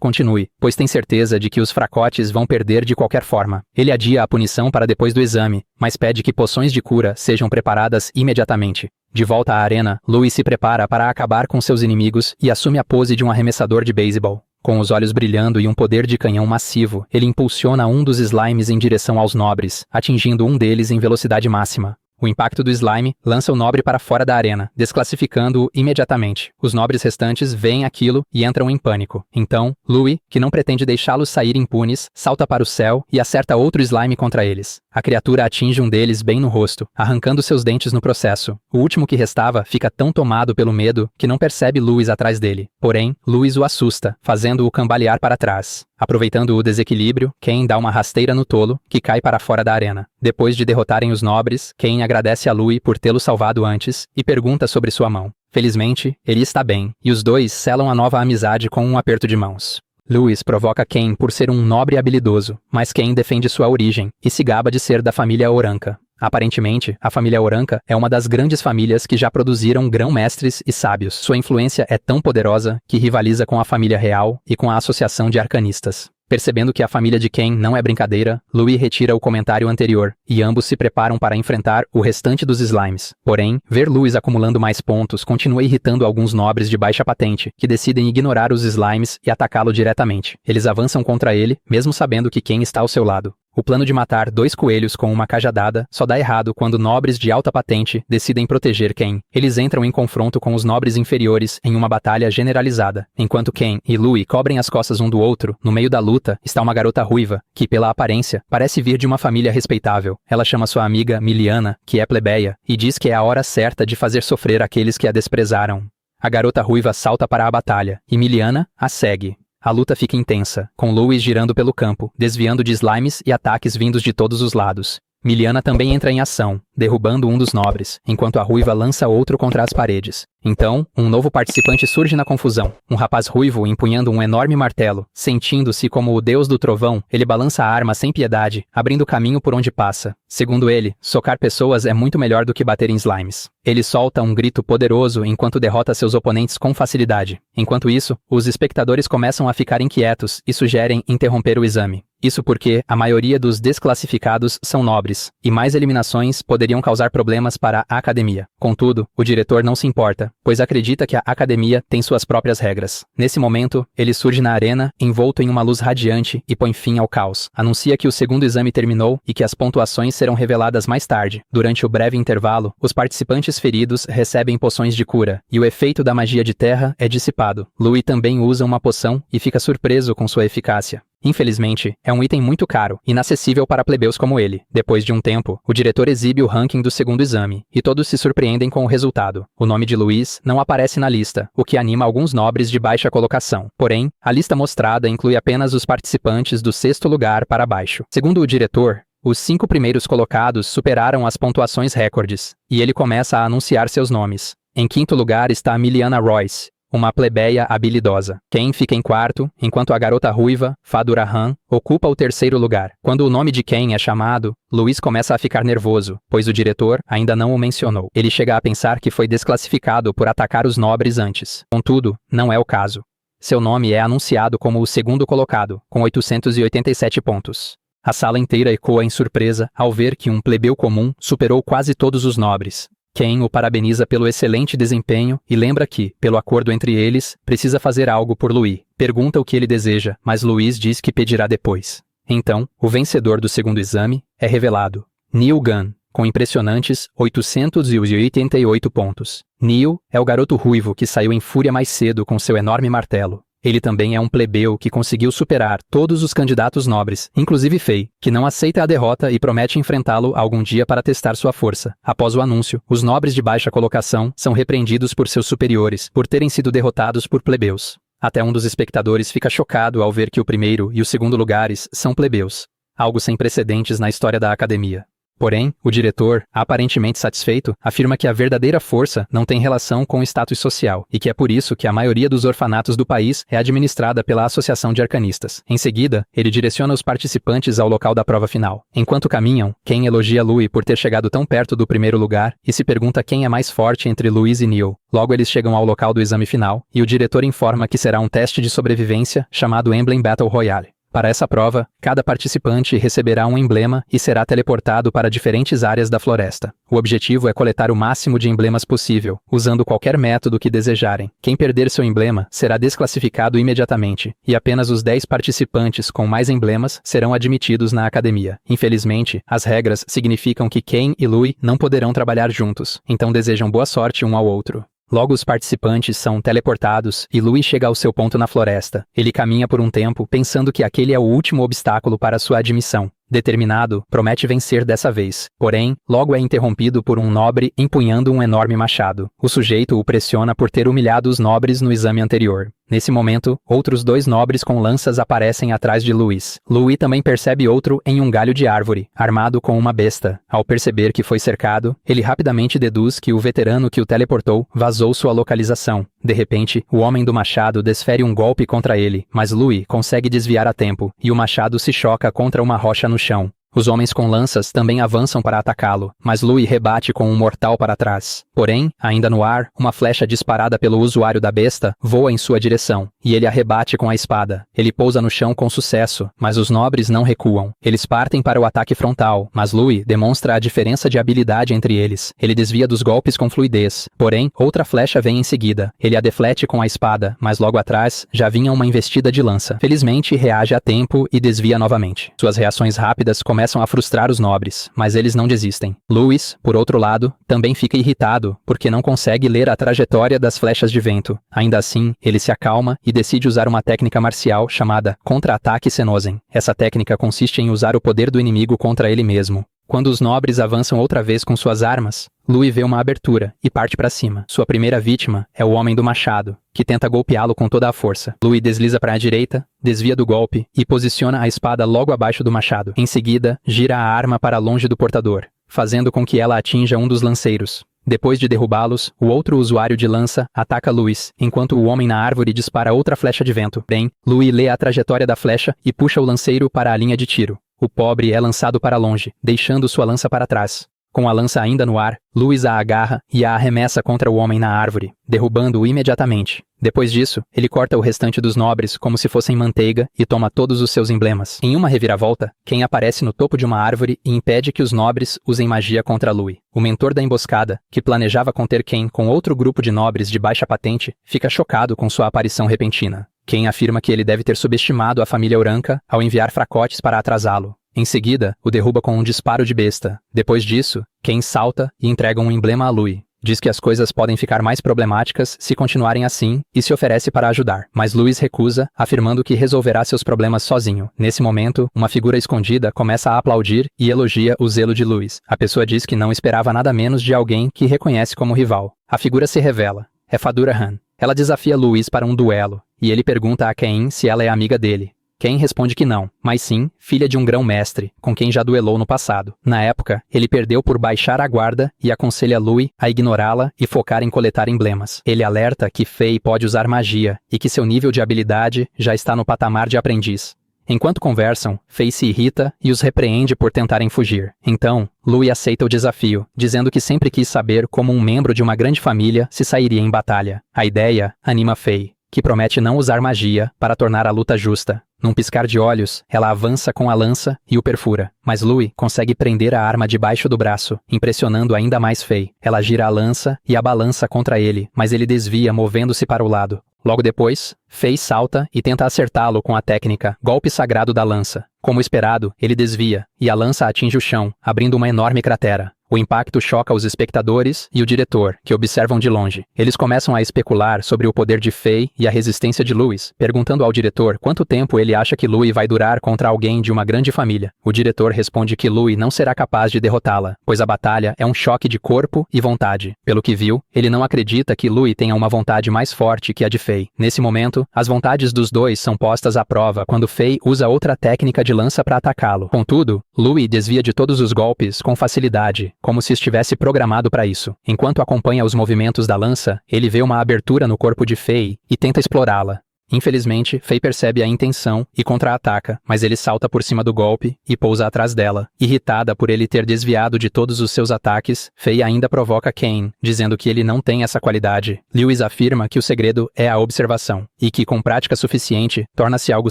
continue, pois tem certeza de que os fracotes vão perder de qualquer forma. Ele adia a punição para depois do exame, mas pede que poções de cura sejam preparadas imediatamente. De volta à arena, Louis se prepara para acabar com seus inimigos e assume a pose de um arremessador de beisebol. Com os olhos brilhando e um poder de canhão massivo, ele impulsiona um dos slimes em direção aos nobres, atingindo um deles em velocidade máxima. O impacto do slime lança o nobre para fora da arena, desclassificando-o imediatamente. Os nobres restantes veem aquilo e entram em pânico. Então, Louis, que não pretende deixá-los sair impunes, salta para o céu e acerta outro slime contra eles. A criatura atinge um deles bem no rosto, arrancando seus dentes no processo. O último que restava fica tão tomado pelo medo que não percebe Louis atrás dele. Porém, Louis o assusta, fazendo-o cambalear para trás. Aproveitando o desequilíbrio, Cain dá uma rasteira no tolo, que cai para fora da arena. Depois de derrotarem os nobres, Cain agradece a Louis por tê-lo salvado antes e pergunta sobre sua mão. Felizmente, ele está bem, e os dois selam a nova amizade com um aperto de mãos. Louis provoca Cain por ser um nobre e habilidoso, mas Cain defende sua origem e se gaba de ser da família Oranca. Aparentemente, a família Oranca é uma das grandes famílias que já produziram grão-mestres e sábios. Sua influência é tão poderosa que rivaliza com a família real e com a associação de arcanistas. Percebendo que a família de Cain não é brincadeira, Louis retira o comentário anterior, e ambos se preparam para enfrentar o restante dos slimes. Porém, ver Louis acumulando mais pontos continua irritando alguns nobres de baixa patente, que decidem ignorar os slimes e atacá-lo diretamente. Eles avançam contra ele, mesmo sabendo que Cain está ao seu lado. O plano de matar 2 coelhos com uma cajadada só dá errado quando nobres de alta patente decidem proteger Cain. Eles entram em confronto com os nobres inferiores em uma batalha generalizada. Enquanto Cain e Louis cobrem as costas um do outro, no meio da luta está uma garota ruiva, que pela aparência, parece vir de uma família respeitável. Ela chama sua amiga Miliana, que é plebeia, e diz que é a hora certa de fazer sofrer aqueles que a desprezaram. A garota ruiva salta para a batalha, e Miliana a segue. A luta fica intensa, com Louis girando pelo campo, desviando de slimes e ataques vindos de todos os lados. Miliana também entra em ação, derrubando um dos nobres, enquanto a ruiva lança outro contra as paredes. Então, um novo participante surge na confusão. Um rapaz ruivo empunhando um enorme martelo. Sentindo-se como o deus do trovão, ele balança a arma sem piedade, abrindo caminho por onde passa. Segundo ele, socar pessoas é muito melhor do que bater em slimes. Ele solta um grito poderoso enquanto derrota seus oponentes com facilidade. Enquanto isso, os espectadores começam a ficar inquietos e sugerem interromper o exame. Isso porque a maioria dos desclassificados são nobres, e mais eliminações poderiam causar problemas para a academia. Contudo, o diretor não se importa, pois acredita que a academia tem suas próprias regras. Nesse momento, ele surge na arena, envolto em uma luz radiante e põe fim ao caos. Anuncia que o segundo exame terminou e que as pontuações serão reveladas mais tarde. Durante o breve intervalo, os participantes feridos recebem poções de cura, e o efeito da magia de terra é dissipado. Louis também usa uma poção e fica surpreso com sua eficácia. Infelizmente, é um item muito caro, inacessível para plebeus como ele. Depois de um tempo, o diretor exibe o ranking do segundo exame, e todos se surpreendem com o resultado. O nome de Louis não aparece na lista, o que anima alguns nobres de baixa colocação. Porém, a lista mostrada inclui apenas os participantes do 6º lugar para baixo. Segundo o diretor, os 5 primeiros colocados superaram as pontuações recordes, e ele começa a anunciar seus nomes. Em 5º lugar está Miliana Royce. uma plebeia habilidosa. Ken fica em quarto, enquanto a garota ruiva, Fadura Han, ocupa o terceiro lugar. Quando o nome de Ken é chamado, Luiz começa a ficar nervoso, pois o diretor ainda não o mencionou. Ele chega a pensar que foi desclassificado por atacar os nobres antes. Contudo, não é o caso. Seu nome é anunciado como o segundo colocado, com 887 pontos. A sala inteira ecoa em surpresa ao ver que um plebeu comum superou quase todos os nobres. Ken o parabeniza pelo excelente desempenho e lembra que, pelo acordo entre eles, precisa fazer algo por Louis. Pergunta o que ele deseja, mas Louis diz que pedirá depois. Então, o vencedor do segundo exame é revelado. Neil Gunn, com impressionantes 888 pontos. Neil é o garoto ruivo que saiu em fúria mais cedo com seu enorme martelo. Ele também é um plebeu que conseguiu superar todos os candidatos nobres, inclusive Fei, que não aceita a derrota e promete enfrentá-lo algum dia para testar sua força. Após o anúncio, os nobres de baixa colocação são repreendidos por seus superiores por terem sido derrotados por plebeus. Até um dos espectadores fica chocado ao ver que o primeiro e o segundo lugares são plebeus, algo sem precedentes na história da academia. Porém, o diretor, aparentemente satisfeito, afirma que a verdadeira força não tem relação com o status social, e que é por isso que a maioria dos orfanatos do país é administrada pela Associação de Arcanistas. Em seguida, ele direciona os participantes ao local da prova final. Enquanto caminham, Ken elogia Louis por ter chegado tão perto do primeiro lugar e se pergunta quem é mais forte entre Louis e Neil. Logo eles chegam ao local do exame final, e o diretor informa que será um teste de sobrevivência chamado Emblem Battle Royale. Para essa prova, cada participante receberá um emblema e será teleportado para diferentes áreas da floresta. O objetivo é coletar o máximo de emblemas possível, usando qualquer método que desejarem. Quem perder seu emblema será desclassificado imediatamente, e apenas os 10 participantes com mais emblemas serão admitidos na academia. Infelizmente, as regras significam que Ken e Louis não poderão trabalhar juntos, então desejam boa sorte um ao outro. Logo os participantes são teleportados e Louis chega ao seu ponto na floresta. Ele caminha por um tempo pensando que aquele é o último obstáculo para sua admissão. Determinado, promete vencer dessa vez. Porém, logo é interrompido por um nobre empunhando um enorme machado. O sujeito o pressiona por ter humilhado os nobres no exame anterior. Nesse momento, outros 2 nobres com lanças aparecem atrás de Louis. Louis também percebe outro em um galho de árvore, armado com uma besta. Ao perceber que foi cercado, ele rapidamente deduz que o veterano que o teleportou vazou sua localização. De repente, o homem do machado desfere um golpe contra ele, mas Louis consegue desviar a tempo, e o machado se choca contra uma rocha no chão. Os homens com lanças também avançam para atacá-lo, mas Louis rebate com um mortal para trás. Porém, ainda no ar, uma flecha disparada pelo usuário da besta voa em sua direção, e ele a rebate com a espada. Ele pousa no chão com sucesso, mas os nobres não recuam. Eles partem para o ataque frontal, mas Louis demonstra a diferença de habilidade entre eles. Ele desvia dos golpes com fluidez. Porém, outra flecha vem em seguida. Ele a deflete com a espada, mas logo atrás já vinha uma investida de lança. Felizmente, reage a tempo e desvia novamente. Suas reações rápidas começam a frustrar os nobres, mas eles não desistem. Louis, por outro lado, também fica irritado, porque não consegue ler a trajetória das flechas de vento. Ainda assim, ele se acalma e decide usar uma técnica marcial chamada Contra-ataque Senozen. Essa técnica consiste em usar o poder do inimigo contra ele mesmo. Quando os nobres avançam outra vez com suas armas, Louis vê uma abertura e parte para cima. Sua primeira vítima é o homem do machado, que tenta golpeá-lo com toda a força. Louis desliza para a direita, desvia do golpe e posiciona a espada logo abaixo do machado. Em seguida, gira a arma para longe do portador, fazendo com que ela atinja um dos lanceiros. Depois de derrubá-los, o outro usuário de lança ataca Louis, enquanto o homem na árvore dispara outra flecha de vento. Bem, Louis lê a trajetória da flecha e puxa o lanceiro para a linha de tiro. O pobre é lançado para longe, deixando sua lança para trás. Com a lança ainda no ar, Louis a agarra e a arremessa contra o homem na árvore, derrubando-o imediatamente. Depois disso, ele corta o restante dos nobres como se fossem manteiga e toma todos os seus emblemas. Em uma reviravolta, Ken aparece no topo de uma árvore e impede que os nobres usem magia contra Louis. O mentor da emboscada, que planejava conter Ken com outro grupo de nobres de baixa patente, fica chocado com sua aparição repentina. Ken afirma que ele deve ter subestimado a família Uranka ao enviar fracotes para atrasá-lo. Em seguida, o derruba com um disparo de besta. Depois disso, Ken salta e entrega um emblema a Louis. Diz que as coisas podem ficar mais problemáticas se continuarem assim e se oferece para ajudar. Mas Louis recusa, afirmando que resolverá seus problemas sozinho. Nesse momento, uma figura escondida começa a aplaudir e elogia o zelo de Louis. A pessoa diz que não esperava nada menos de alguém que reconhece como rival. A figura se revela. É Fadura Han. Ela desafia Louis para um duelo, e ele pergunta a Ken se ela é amiga dele. Ken responde que não, mas sim, filha de um grão-mestre, com quem já duelou no passado. Na época, ele perdeu por baixar a guarda e aconselha Louis a ignorá-la e focar em coletar emblemas. Ele alerta que Fei pode usar magia e que seu nível de habilidade já está no patamar de aprendiz. Enquanto conversam, Fei se irrita e os repreende por tentarem fugir. Então, Louis aceita o desafio, dizendo que sempre quis saber como um membro de uma grande família se sairia em batalha. A ideia anima Fei, que promete não usar magia para tornar a luta justa. Num piscar de olhos, ela avança com a lança e o perfura, mas Louis consegue prender a arma debaixo do braço, impressionando ainda mais Fei. Ela gira a lança e a balança contra ele, mas ele desvia, movendo-se para o lado. Logo depois, Fei salta e tenta acertá-lo com a técnica golpe sagrado da lança. Como esperado, ele desvia, e a lança atinge o chão, abrindo uma enorme cratera. O impacto choca os espectadores e o diretor, que observam de longe. Eles começam a especular sobre o poder de Fei e a resistência de Louis, perguntando ao diretor quanto tempo ele acha que Louis vai durar contra alguém de uma grande família. O diretor responde que Louis não será capaz de derrotá-la, pois a batalha é um choque de corpo e vontade. Pelo que viu, ele não acredita que Louis tenha uma vontade mais forte que a de Fei. Nesse momento, as vontades dos dois são postas à prova quando Fei usa outra técnica de lança para atacá-lo. Contudo, Louis desvia de todos os golpes com facilidade, como se estivesse programado para isso. Enquanto acompanha os movimentos da lança, ele vê uma abertura no corpo de Fei e tenta explorá-la. Infelizmente, Fei percebe a intenção e contra-ataca, mas ele salta por cima do golpe e pousa atrás dela. Irritada por ele ter desviado de todos os seus ataques, Fei ainda provoca Ken, dizendo que ele não tem essa qualidade. Lewis afirma que o segredo é a observação, e que com prática suficiente, torna-se algo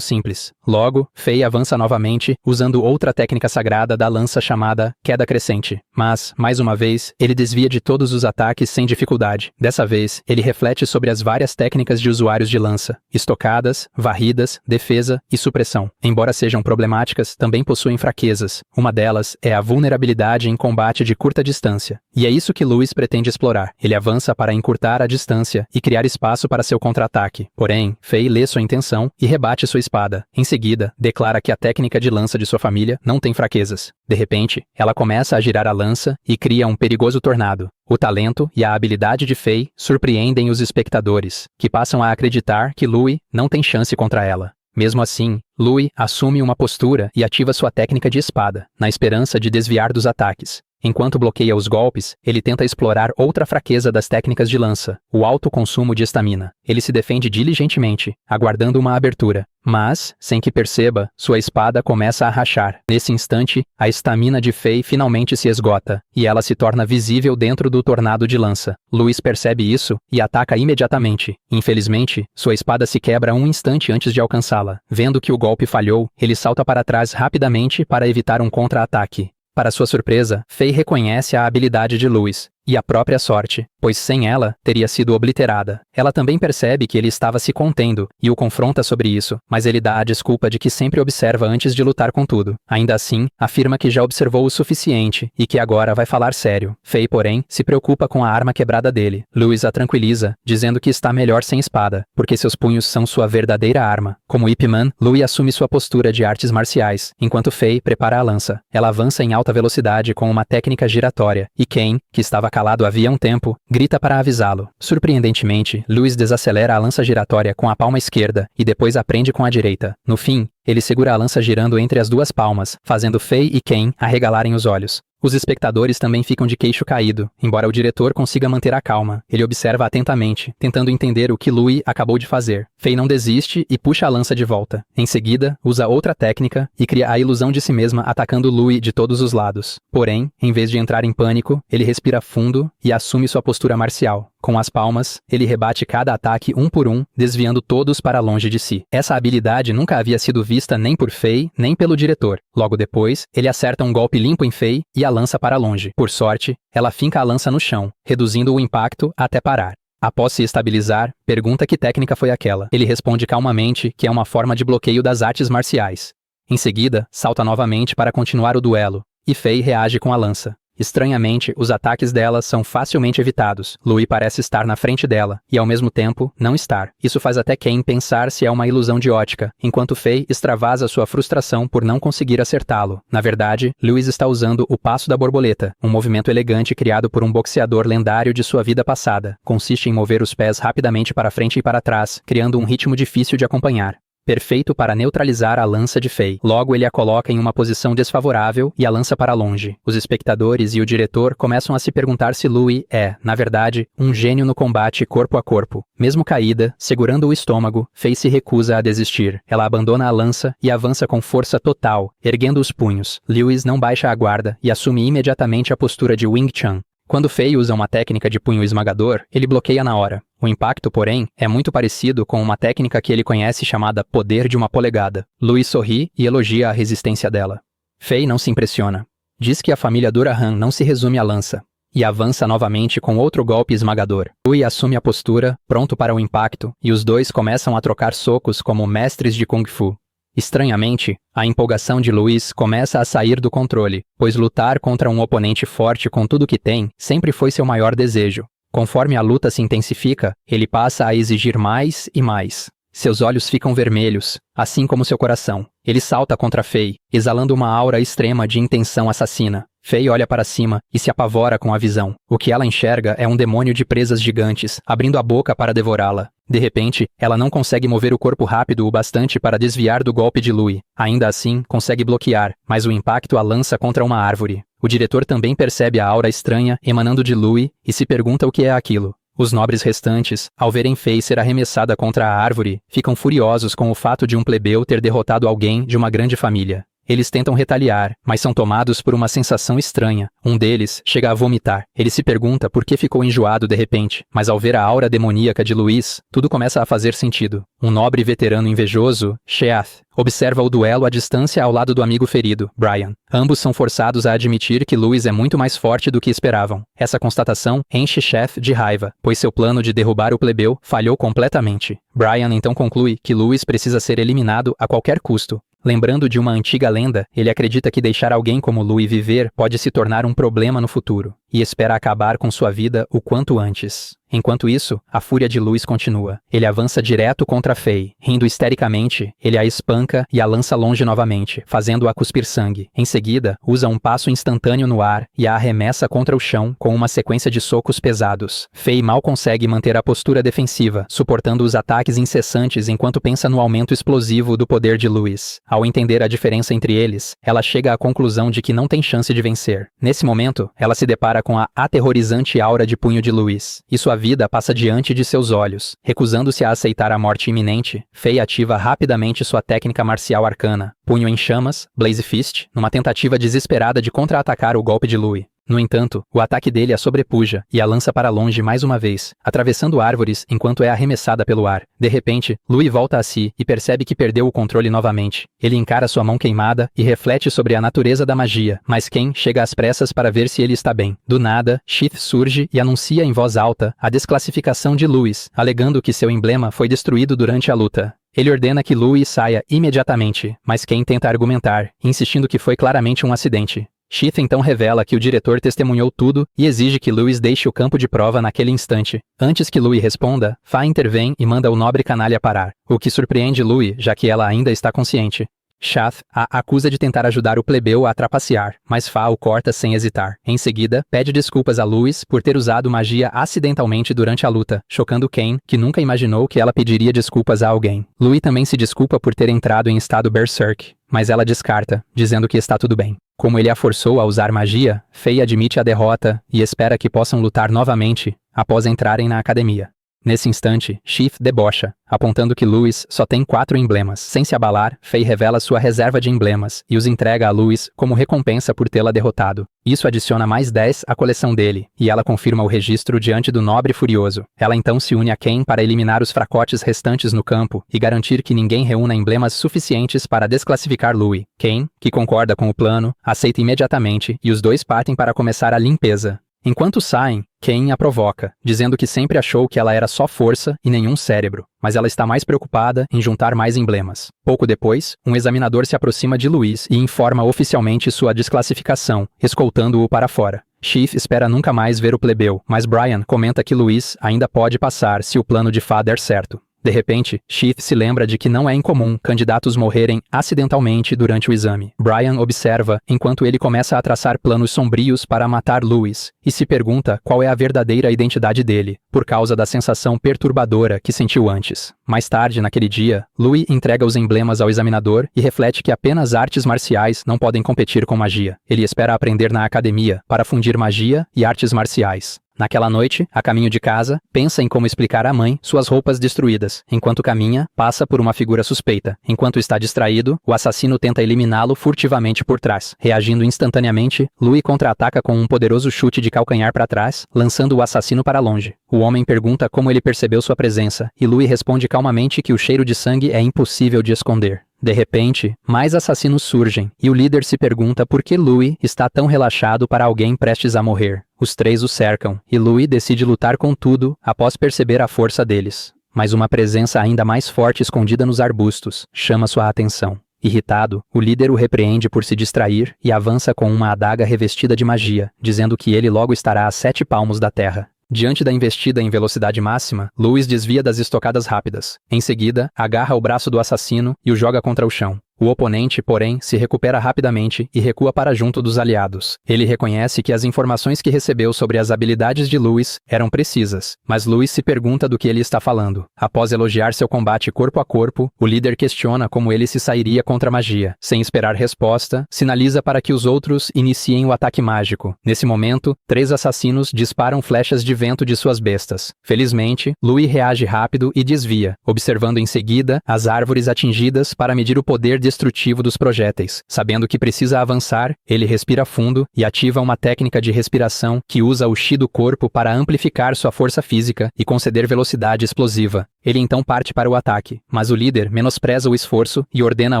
simples. Logo, Fei avança novamente, usando outra técnica sagrada da lança chamada queda crescente. Mas, mais uma vez, ele desvia de todos os ataques sem dificuldade. Dessa vez, ele reflete sobre as várias técnicas de usuários de lança: estocadas, varridas, defesa e supressão. Embora sejam problemáticas, também possuem fraquezas. Uma delas é a vulnerabilidade em combate de curta distância. E é isso que Louis pretende explorar. Ele avança para encurtar a distância e criar espaço para seu contra-ataque. Porém, Fei lê sua intenção e rebate sua espada. Em seguida, declara que a técnica de lança de sua família não tem fraquezas. De repente, ela começa a girar a lança e cria um perigoso tornado. O talento e a habilidade de Fei surpreendem os espectadores, que passam a acreditar que Louis não tem chance contra ela. Mesmo assim, Louis assume uma postura e ativa sua técnica de espada, na esperança de desviar dos ataques. Enquanto bloqueia os golpes, ele tenta explorar outra fraqueza das técnicas de lança, o alto consumo de estamina. Ele se defende diligentemente, aguardando uma abertura. Mas, sem que perceba, sua espada começa a rachar. Nesse instante, a estamina de Fei finalmente se esgota, e ela se torna visível dentro do tornado de lança. Louis percebe isso e ataca imediatamente. Infelizmente, sua espada se quebra um instante antes de alcançá-la. Vendo que o golpe falhou, ele salta para trás rapidamente para evitar um contra-ataque. Para sua surpresa, Fei reconhece a habilidade de Louis e a própria sorte, pois sem ela, teria sido obliterada. Ela também percebe que ele estava se contendo e o confronta sobre isso, mas ele dá a desculpa de que sempre observa antes de lutar com tudo. Ainda assim, afirma que já observou o suficiente e que agora vai falar sério. Fei, porém, se preocupa com a arma quebrada dele. Louis a tranquiliza, dizendo que está melhor sem espada, porque seus punhos são sua verdadeira arma. Como Ip Man, Louis assume sua postura de artes marciais, enquanto Fei prepara a lança. Ela avança em alta velocidade com uma técnica giratória, e Ken, que estava calado havia um tempo, grita para avisá-lo. Surpreendentemente, Louis desacelera a lança giratória com a palma esquerda e depois a prende com a direita. No fim, ele segura a lança girando entre as duas palmas, fazendo Fei e Ken arregalarem os olhos. Os espectadores também ficam de queixo caído, embora o diretor consiga manter a calma. Ele observa atentamente, tentando entender o que Louis acabou de fazer. Fei não desiste e puxa a lança de volta. Em seguida, usa outra técnica e cria a ilusão de si mesma atacando Louis de todos os lados. Porém, em vez de entrar em pânico, ele respira fundo e assume sua postura marcial. Com as palmas, ele rebate cada ataque um por um, desviando todos para longe de si. Essa habilidade nunca havia sido vista nem por Fei, nem pelo diretor. Logo depois, ele acerta um golpe limpo em Fei e a lança para longe. Por sorte, ela finca a lança no chão, reduzindo o impacto até parar. Após se estabilizar, pergunta que técnica foi aquela. Ele responde calmamente que é uma forma de bloqueio das artes marciais. Em seguida, salta novamente para continuar o duelo, e Fei reage com a lança. Estranhamente, os ataques dela são facilmente evitados. Louis parece estar na frente dela, e ao mesmo tempo, não estar. Isso faz até Ken pensar se é uma ilusão de ótica, enquanto Fei extravasa sua frustração por não conseguir acertá-lo. Na verdade, Louis está usando o passo da borboleta, um movimento elegante criado por um boxeador lendário de sua vida passada. Consiste em mover os pés rapidamente para frente e para trás, criando um ritmo difícil de acompanhar. perfeito para neutralizar a lança de Fei. Logo ele a coloca em uma posição desfavorável e a lança para longe. Os espectadores e o diretor começam a se perguntar se Louis é, na verdade, um gênio no combate corpo a corpo. Mesmo caída, segurando o estômago, Fei se recusa a desistir. Ela abandona a lança e avança com força total, erguendo os punhos. Lewis não baixa a guarda e assume imediatamente a postura de Wing Chun. Quando Fei usa uma técnica de punho esmagador, ele bloqueia na hora. O impacto, porém, é muito parecido com uma técnica que ele conhece chamada poder de uma polegada. Louis sorri e elogia a resistência dela. Fei não se impressiona. Diz que a família Durahan não se resume à lança. E avança novamente com outro golpe esmagador. Louis assume a postura, pronto para o impacto, e os dois começam a trocar socos como mestres de Kung Fu. Estranhamente, a empolgação de Louis começa a sair do controle, pois lutar contra um oponente forte com tudo que tem sempre foi seu maior desejo. Conforme a luta se intensifica, ele passa a exigir mais e mais. Seus olhos ficam vermelhos, assim como seu coração. Ele salta contra Fei, exalando uma aura extrema de intenção assassina. Fei olha para cima e se apavora com a visão. O que ela enxerga é um demônio de presas gigantes, abrindo a boca para devorá-la. De repente, ela não consegue mover o corpo rápido o bastante para desviar do golpe de Louis. Ainda assim, consegue bloquear, mas o impacto a lança contra uma árvore. O diretor também percebe a aura estranha emanando de Louis e se pergunta o que é aquilo. Os nobres restantes, ao verem Fei ser arremessada contra a árvore, ficam furiosos com o fato de um plebeu ter derrotado alguém de uma grande família. Eles tentam retaliar, mas são tomados por uma sensação estranha. Um deles chega a vomitar. Ele se pergunta por que ficou enjoado de repente, mas ao ver a aura demoníaca de Louis, tudo começa a fazer sentido. Um nobre veterano invejoso, Sheath, observa o duelo à distância ao lado do amigo ferido, Brian. Ambos são forçados a admitir que Louis é muito mais forte do que esperavam. Essa constatação enche Sheath de raiva, pois seu plano de derrubar o plebeu falhou completamente. Brian então conclui que Louis precisa ser eliminado a qualquer custo. Lembrando de uma antiga lenda, ele acredita que deixar alguém como Louis viver pode se tornar um problema no futuro, e espera acabar com sua vida o quanto antes. Enquanto isso, a fúria de Louis continua. Ele avança direto contra Fei. Rindo histericamente, ele a espanca e a lança longe novamente, fazendo-a cuspir sangue. Em seguida, usa um passo instantâneo no ar e a arremessa contra o chão com uma sequência de socos pesados. Fei mal consegue manter a postura defensiva, suportando os ataques incessantes enquanto pensa no aumento explosivo do poder de Louis. Ao entender a diferença entre eles, ela chega à conclusão de que não tem chance de vencer. Nesse momento, ela se depara com a aterrorizante aura de punho de Louis, e sua vida passa diante de seus olhos. Recusando-se a aceitar a morte iminente, Fei ativa rapidamente sua técnica marcial arcana, punho em chamas, Blaze Fist, numa tentativa desesperada de contra-atacar o golpe de Louis. No entanto, o ataque dele a sobrepuja e a lança para longe mais uma vez, atravessando árvores enquanto é arremessada pelo ar. De repente, Louis volta a si e percebe que perdeu o controle novamente. Ele encara sua mão queimada e reflete sobre a natureza da magia, mas Ken chega às pressas para ver se ele está bem. Do nada, Sheath surge e anuncia em voz alta a desclassificação de Louis, alegando que seu emblema foi destruído durante a luta. Ele ordena que Louis saia imediatamente, mas Ken tenta argumentar, insistindo que foi claramente um acidente. Sheath então revela que o diretor testemunhou tudo e exige que Louis deixe o campo de prova naquele instante. Antes que Louis responda, Fa intervém e manda o nobre canalha parar, o que surpreende Louis, já que ela ainda está consciente. Sheath a acusa de tentar ajudar o plebeu a trapacear, mas Fa o corta sem hesitar. Em seguida, pede desculpas a Louis por ter usado magia acidentalmente durante a luta, chocando Ken, que nunca imaginou que ela pediria desculpas a alguém. Louis também se desculpa por ter entrado em estado berserk, mas ela descarta, dizendo que está tudo bem. Como ele a forçou a usar magia, Fei admite a derrota e espera que possam lutar novamente após entrarem na academia. Nesse instante, Sheath debocha, apontando que Louis só tem 4 emblemas. Sem se abalar, Fei revela sua reserva de emblemas e os entrega a Louis como recompensa por tê-la derrotado. Isso adiciona mais 10 à coleção dele, e ela confirma o registro diante do nobre furioso. Ela então se une a Ken para eliminar os fracotes restantes no campo e garantir que ninguém reúna emblemas suficientes para desclassificar Louis. Ken, que concorda com o plano, aceita imediatamente e os dois partem para começar a limpeza. Enquanto saem, Ken a provoca, dizendo que sempre achou que ela era só força e nenhum cérebro, mas ela está mais preocupada em juntar mais emblemas. Pouco depois, um examinador se aproxima de Louis e informa oficialmente sua desclassificação, escoltando-o para fora. Sheath espera nunca mais ver o plebeu, mas Brian comenta que Louis ainda pode passar se o plano de Fa der certo. De repente, Sheath se lembra de que não é incomum candidatos morrerem acidentalmente durante o exame. Brian observa enquanto ele começa a traçar planos sombrios para matar Louis, e se pergunta qual é a verdadeira identidade dele, por causa da sensação perturbadora que sentiu antes. Mais tarde, naquele dia, Louis entrega os emblemas ao examinador e reflete que apenas artes marciais não podem competir com magia. Ele espera aprender na academia para fundir magia e artes marciais. Naquela noite, a caminho de casa, pensa em como explicar à mãe suas roupas destruídas. Enquanto caminha, passa por uma figura suspeita. Enquanto está distraído, o assassino tenta eliminá-lo furtivamente por trás. Reagindo instantaneamente, Louis contra-ataca com um poderoso chute de calcanhar para trás, lançando o assassino para longe. O homem pergunta como ele percebeu sua presença, e Louis responde calmamente que o cheiro de sangue é impossível de esconder. De repente, mais assassinos surgem, e o líder se pergunta por que Louis está tão relaxado para alguém prestes a morrer. Os três o cercam, e Louis decide lutar com tudo após perceber a força deles. Mas uma presença ainda mais forte escondida nos arbustos chama sua atenção. Irritado, o líder o repreende por se distrair e avança com uma adaga revestida de magia, dizendo que ele logo estará a 7 palmos da terra. Diante da investida em velocidade máxima, Louis desvia das estocadas rápidas. Em seguida, agarra o braço do assassino e o joga contra o chão. O oponente, porém, se recupera rapidamente e recua para junto dos aliados. Ele reconhece que as informações que recebeu sobre as habilidades de Louis eram precisas, mas Louis se pergunta do que ele está falando. Após elogiar seu combate corpo a corpo, o líder questiona como ele se sairia contra a magia. Sem esperar resposta, sinaliza para que os outros iniciem o ataque mágico. Nesse momento, 3 assassinos disparam flechas de vento de suas bestas. Felizmente, Louis reage rápido e desvia, observando em seguida as árvores atingidas para medir o poder destrutivo dos projéteis. Sabendo que precisa avançar, ele respira fundo e ativa uma técnica de respiração que usa o chi do corpo para amplificar sua força física e conceder velocidade explosiva. Ele então parte para o ataque, mas o líder menospreza o esforço e ordena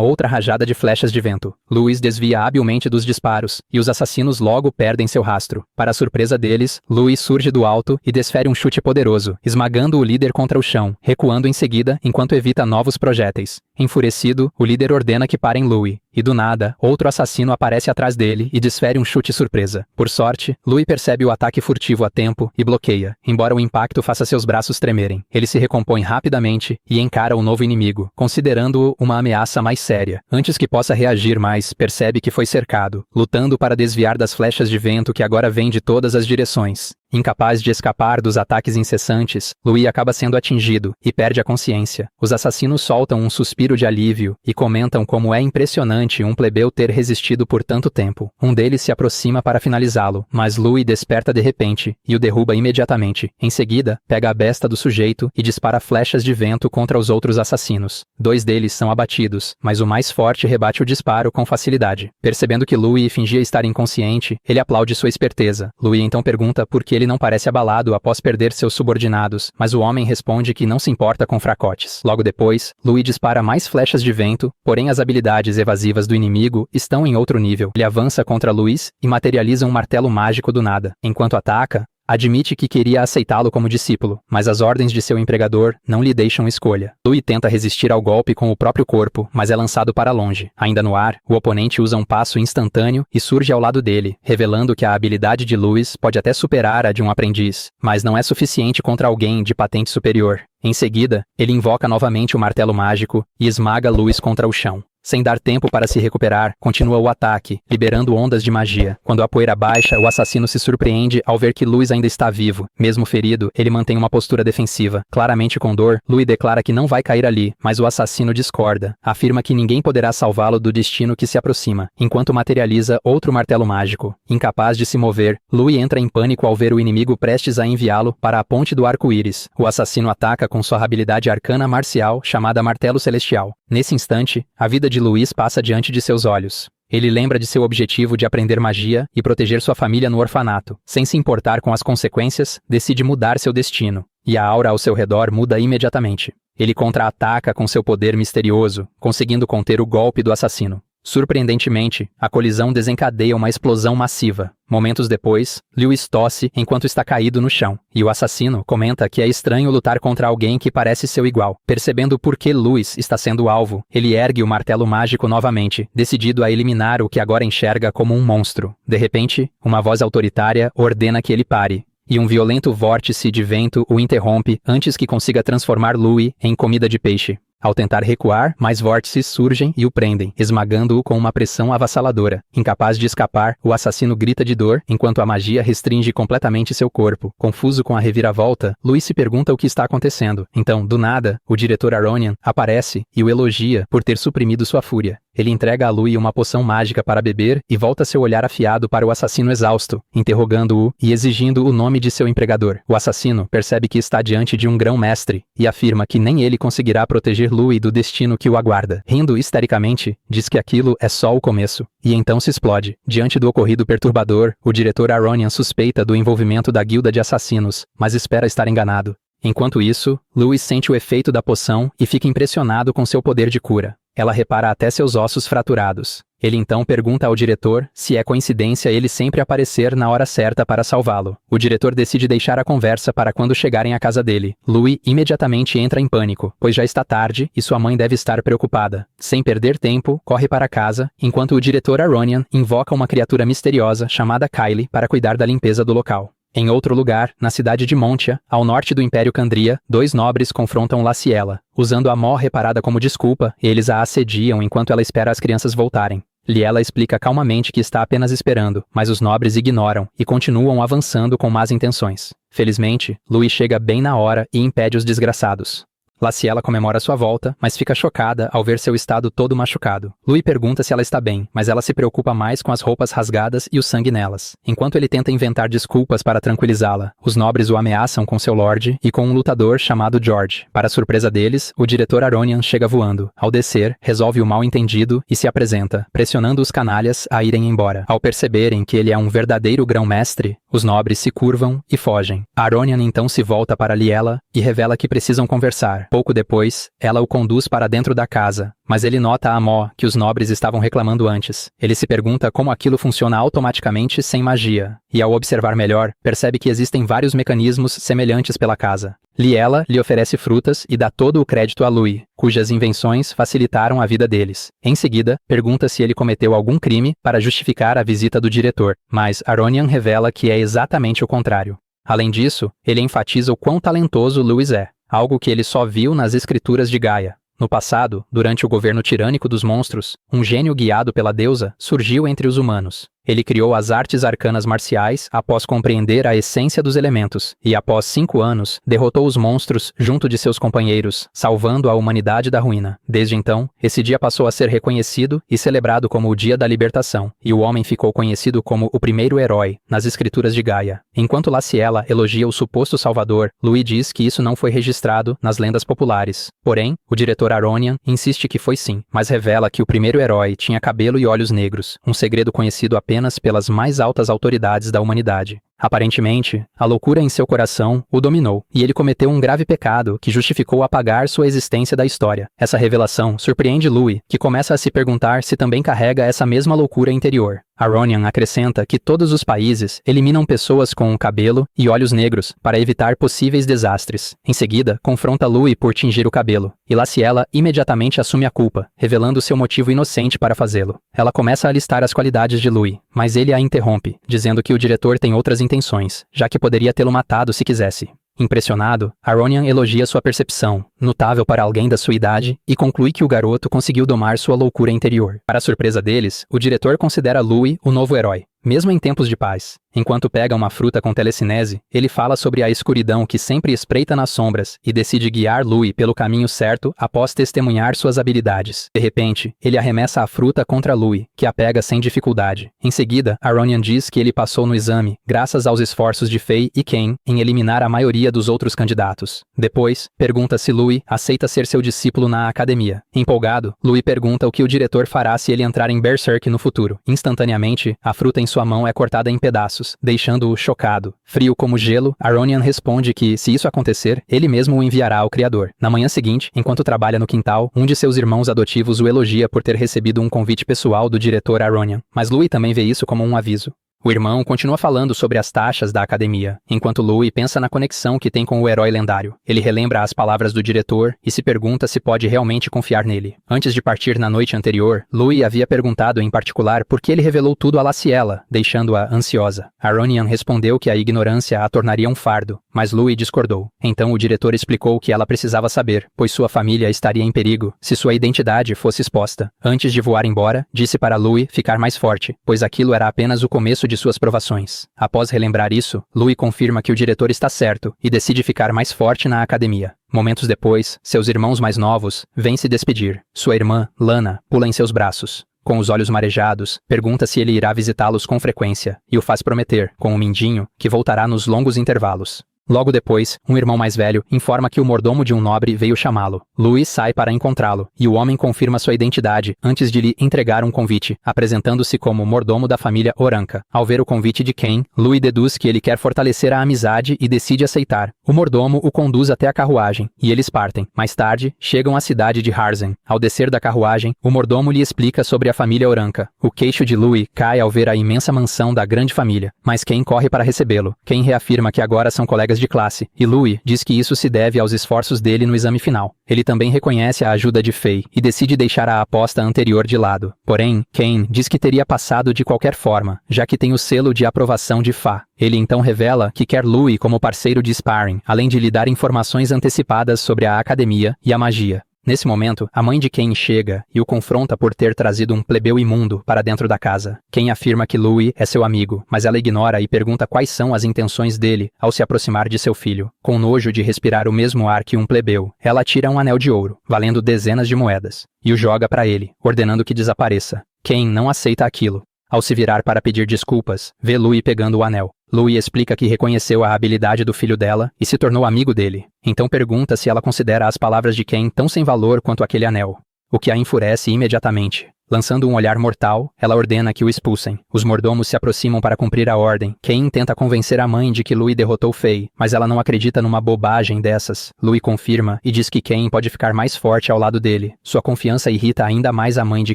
outra rajada de flechas de vento. Louis desvia habilmente dos disparos, e os assassinos logo perdem seu rastro. Para a surpresa deles, Louis surge do alto e desfere um chute poderoso, esmagando o líder contra o chão, recuando em seguida enquanto evita novos projéteis. Enfurecido, o líder ordena que parem Louis, e do nada, outro assassino aparece atrás dele e desfere um chute surpresa. Por sorte, Louis percebe o ataque furtivo a tempo e bloqueia, embora o impacto faça seus braços tremerem. Ele se recompõe rapidamente e encara o novo inimigo, considerando-o uma ameaça mais séria. Antes que possa reagir mais, percebe que foi cercado, lutando para desviar das flechas de vento que agora vêm de todas as direções. Incapaz de escapar dos ataques incessantes, Louis acaba sendo atingido e perde a consciência. Os assassinos soltam um suspiro de alívio e comentam como é impressionante um plebeu ter resistido por tanto tempo. Um deles se aproxima para finalizá-lo, mas Louis desperta de repente e o derruba imediatamente. Em seguida, pega a besta do sujeito e dispara flechas de vento contra os outros assassinos. 2 deles são abatidos, mas o mais forte rebate o disparo com facilidade. Percebendo que Louis fingia estar inconsciente, ele aplaude sua esperteza. Louis então pergunta por que ele não parece abalado após perder seus subordinados, mas o homem responde que não se importa com fracotes. Logo depois, Louis dispara mais flechas de vento, porém as habilidades evasivas do inimigo estão em outro nível. Ele avança contra Louis e materializa um martelo mágico do nada. Enquanto ataca, admite que queria aceitá-lo como discípulo, mas as ordens de seu empregador não lhe deixam escolha. Louis tenta resistir ao golpe com o próprio corpo, mas é lançado para longe. Ainda no ar, o oponente usa um passo instantâneo e surge ao lado dele, revelando que a habilidade de Louis pode até superar a de um aprendiz, mas não é suficiente contra alguém de patente superior. Em seguida, ele invoca novamente o martelo mágico e esmaga Louis contra o chão. Sem dar tempo para se recuperar, continua o ataque, liberando ondas de magia. Quando a poeira baixa, o assassino se surpreende ao ver que Louis ainda está vivo. Mesmo ferido, ele mantém uma postura defensiva. Claramente com dor, Louis declara que não vai cair ali, mas o assassino discorda. Afirma que ninguém poderá salvá-lo do destino que se aproxima, enquanto materializa outro martelo mágico. Incapaz de se mover, Louis entra em pânico ao ver o inimigo prestes a enviá-lo para a ponte do arco-íris. O assassino ataca com sua habilidade arcana marcial chamada Martelo Celestial. Nesse instante, a vida de Louis passa diante de seus olhos. Ele lembra de seu objetivo de aprender magia e proteger sua família no orfanato. Sem se importar com as consequências, decide mudar seu destino, e a aura ao seu redor muda imediatamente. Ele contra-ataca com seu poder misterioso, conseguindo conter o golpe do assassino. Surpreendentemente, a colisão desencadeia uma explosão massiva. Momentos depois, Louis tosse enquanto está caído no chão, e o assassino comenta que é estranho lutar contra alguém que parece seu igual. Percebendo por que Louis está sendo alvo, ele ergue o martelo mágico novamente, decidido a eliminar o que agora enxerga como um monstro. De repente, uma voz autoritária ordena que ele pare, e um violento vórtice de vento o interrompe antes que consiga transformar Louis em comida de peixe. Ao tentar recuar, mais vórtices surgem e o prendem, esmagando-o com uma pressão avassaladora. Incapaz de escapar, o assassino grita de dor, enquanto a magia restringe completamente seu corpo. Confuso com a reviravolta, Louis se pergunta o que está acontecendo. Então, do nada, o diretor Aronian aparece e o elogia por ter suprimido sua fúria. Ele entrega a Louis uma poção mágica para beber e volta seu olhar afiado para o assassino exausto, interrogando-o e exigindo o nome de seu empregador. O assassino percebe que está diante de um grão-mestre e afirma que nem ele conseguirá proteger Louis do destino que o aguarda. Rindo histericamente, diz que aquilo é só o começo, e então se explode. Diante do ocorrido perturbador, o diretor Aronian suspeita do envolvimento da guilda de assassinos, mas espera estar enganado. Enquanto isso, Louis sente o efeito da poção e fica impressionado com seu poder de cura. Ela repara até seus ossos fraturados. Ele então pergunta ao diretor se é coincidência ele sempre aparecer na hora certa para salvá-lo. O diretor decide deixar a conversa para quando chegarem à casa dele. Louis imediatamente entra em pânico, pois já está tarde e sua mãe deve estar preocupada. Sem perder tempo, corre para casa, enquanto o diretor Aronian invoca uma criatura misteriosa chamada Kylie para cuidar da limpeza do local. Em outro lugar, na cidade de Montia, ao norte do Império Candria, dois nobres confrontam Laciela. Usando a Mó reparada como desculpa, eles a assediam enquanto ela espera as crianças voltarem. Liela explica calmamente que está apenas esperando, mas os nobres ignoram e continuam avançando com más intenções. Felizmente, Louis chega bem na hora e impede os desgraçados. Laciela comemora sua volta, mas fica chocada ao ver seu estado todo machucado. Louis pergunta se ela está bem, mas ela se preocupa mais com as roupas rasgadas e o sangue nelas. Enquanto ele tenta inventar desculpas para tranquilizá-la, os nobres o ameaçam com seu lorde e com um lutador chamado George. Para surpresa deles, o diretor Aronian chega voando. Ao descer, resolve o mal-entendido e se apresenta, pressionando os canalhas a irem embora. Ao perceberem que ele é um verdadeiro grão-mestre, os nobres se curvam e fogem. Aronian então se volta para Liela e revela que precisam conversar. Pouco depois, ela o conduz para dentro da casa, mas ele nota a Mó que os nobres estavam reclamando antes. Ele se pergunta como aquilo funciona automaticamente sem magia, e ao observar melhor, percebe que existem vários mecanismos semelhantes pela casa. Liela lhe oferece frutas e dá todo o crédito a Louis, cujas invenções facilitaram a vida deles. Em seguida, pergunta se ele cometeu algum crime para justificar a visita do diretor, mas Aronian revela que é exatamente o contrário. Além disso, ele enfatiza o quão talentoso Louis é, algo que ele só viu nas escrituras de Gaia. No passado, durante o governo tirânico dos monstros, um gênio guiado pela deusa surgiu entre os humanos. Ele criou as artes arcanas marciais após compreender a essência dos elementos, e após 5 anos, derrotou os monstros junto de seus companheiros, salvando a humanidade da ruína. Desde então, esse dia passou a ser reconhecido e celebrado como o Dia da Libertação, e o homem ficou conhecido como o primeiro herói nas escrituras de Gaia. Enquanto Laciela elogia o suposto salvador, Louis diz que isso não foi registrado nas lendas populares. Porém, o diretor Aronian insiste que foi sim, mas revela que o primeiro herói tinha cabelo e olhos negros, um segredo conhecido apenas pelas mais altas autoridades da humanidade. Aparentemente, a loucura em seu coração o dominou, e ele cometeu um grave pecado que justificou apagar sua existência da história. Essa revelação surpreende Louis, que começa a se perguntar se também carrega essa mesma loucura interior. Aronian acrescenta que todos os países eliminam pessoas com cabelo e olhos negros para evitar possíveis desastres. Em seguida, confronta Louis por tingir o cabelo, e Laciela imediatamente assume a culpa, revelando seu motivo inocente para fazê-lo. Ela começa a listar as qualidades de Louis, mas ele a interrompe, dizendo que o diretor tem outras intenções, já que poderia tê-lo matado se quisesse. Impressionado, Aronian elogia sua percepção, notável para alguém da sua idade, e conclui que o garoto conseguiu domar sua loucura interior. Para a surpresa deles, o diretor considera Louis o novo herói, mesmo em tempos de paz. Enquanto pega uma fruta com telecinese, ele fala sobre a escuridão que sempre espreita nas sombras e decide guiar Louis pelo caminho certo após testemunhar suas habilidades. De repente, ele arremessa a fruta contra Louis, que a pega sem dificuldade. Em seguida, Aronian diz que ele passou no exame, graças aos esforços de Faye e Ken em eliminar a maioria dos outros candidatos. Depois, pergunta se Louis aceita ser seu discípulo na academia. Empolgado, Louis pergunta o que o diretor fará se ele entrar em Berserk no futuro. Instantaneamente, a fruta em sua mão é cortada em pedaços, deixando-o chocado. Frio como gelo, Aronian responde que, se isso acontecer, ele mesmo o enviará ao Criador. Na manhã seguinte, enquanto trabalha no quintal, um de seus irmãos adotivos o elogia por ter recebido um convite pessoal do diretor Aronian, mas Louis também vê isso como um aviso. O irmão continua falando sobre as taxas da academia, enquanto Louis pensa na conexão que tem com o herói lendário. Ele relembra as palavras do diretor e se pergunta se pode realmente confiar nele. Antes de partir na noite anterior, Louis havia perguntado em particular por que ele revelou tudo a Laciela, deixando-a ansiosa. Aronian respondeu que a ignorância a tornaria um fardo, mas Louis discordou. Então o diretor explicou que ela precisava saber, pois sua família estaria em perigo se sua identidade fosse exposta. Antes de voar embora, disse para Louis ficar mais forte, pois aquilo era apenas o começo de suas provações. Após relembrar isso, Louis confirma que o diretor está certo e decide ficar mais forte na academia. Momentos depois, seus irmãos mais novos vêm se despedir. Sua irmã, Lana, pula em seus braços. Com os olhos marejados, pergunta se ele irá visitá-los com frequência e o faz prometer, com um mindinho, que voltará nos longos intervalos. Logo depois, um irmão mais velho informa que o mordomo de um nobre veio chamá-lo. Louis sai para encontrá-lo, e o homem confirma sua identidade antes de lhe entregar um convite, apresentando-se como mordomo da família Oranca. Ao ver o convite de Ken, Louis deduz que ele quer fortalecer a amizade e decide aceitar. O mordomo o conduz até a carruagem, e eles partem. Mais tarde, chegam à cidade de Harzen. Ao descer da carruagem, o mordomo lhe explica sobre a família Oranca. O queixo de Louis cai ao ver a imensa mansão da grande família, mas Ken corre para recebê-lo. Ken reafirma que agora são colegas de classe, e Louis diz que isso se deve aos esforços dele no exame final. Ele também reconhece a ajuda de Faye e decide deixar a aposta anterior de lado. Porém, Ken diz que teria passado de qualquer forma, já que tem o selo de aprovação de Fa. Ele então revela que quer Louis como parceiro de sparring, além de lhe dar informações antecipadas sobre a academia e a magia. Nesse momento, a mãe de Ken chega e o confronta por ter trazido um plebeu imundo para dentro da casa. Ken afirma que Louis é seu amigo, mas ela ignora e pergunta quais são as intenções dele ao se aproximar de seu filho. Com nojo de respirar o mesmo ar que um plebeu, ela tira um anel de ouro, valendo dezenas de moedas, e o joga para ele, ordenando que desapareça. Ken não aceita aquilo. Ao se virar para pedir desculpas, vê Louis pegando o anel. Louis explica que reconheceu a habilidade do filho dela e se tornou amigo dele. Então pergunta se ela considera as palavras de Ken tão sem valor quanto aquele anel, o que a enfurece imediatamente. Lançando um olhar mortal, ela ordena que o expulsem. Os mordomos se aproximam para cumprir a ordem. Ken tenta convencer a mãe de que Louis derrotou Faye, mas ela não acredita numa bobagem dessas. Louis confirma e diz que Ken pode ficar mais forte ao lado dele. Sua confiança irrita ainda mais a mãe de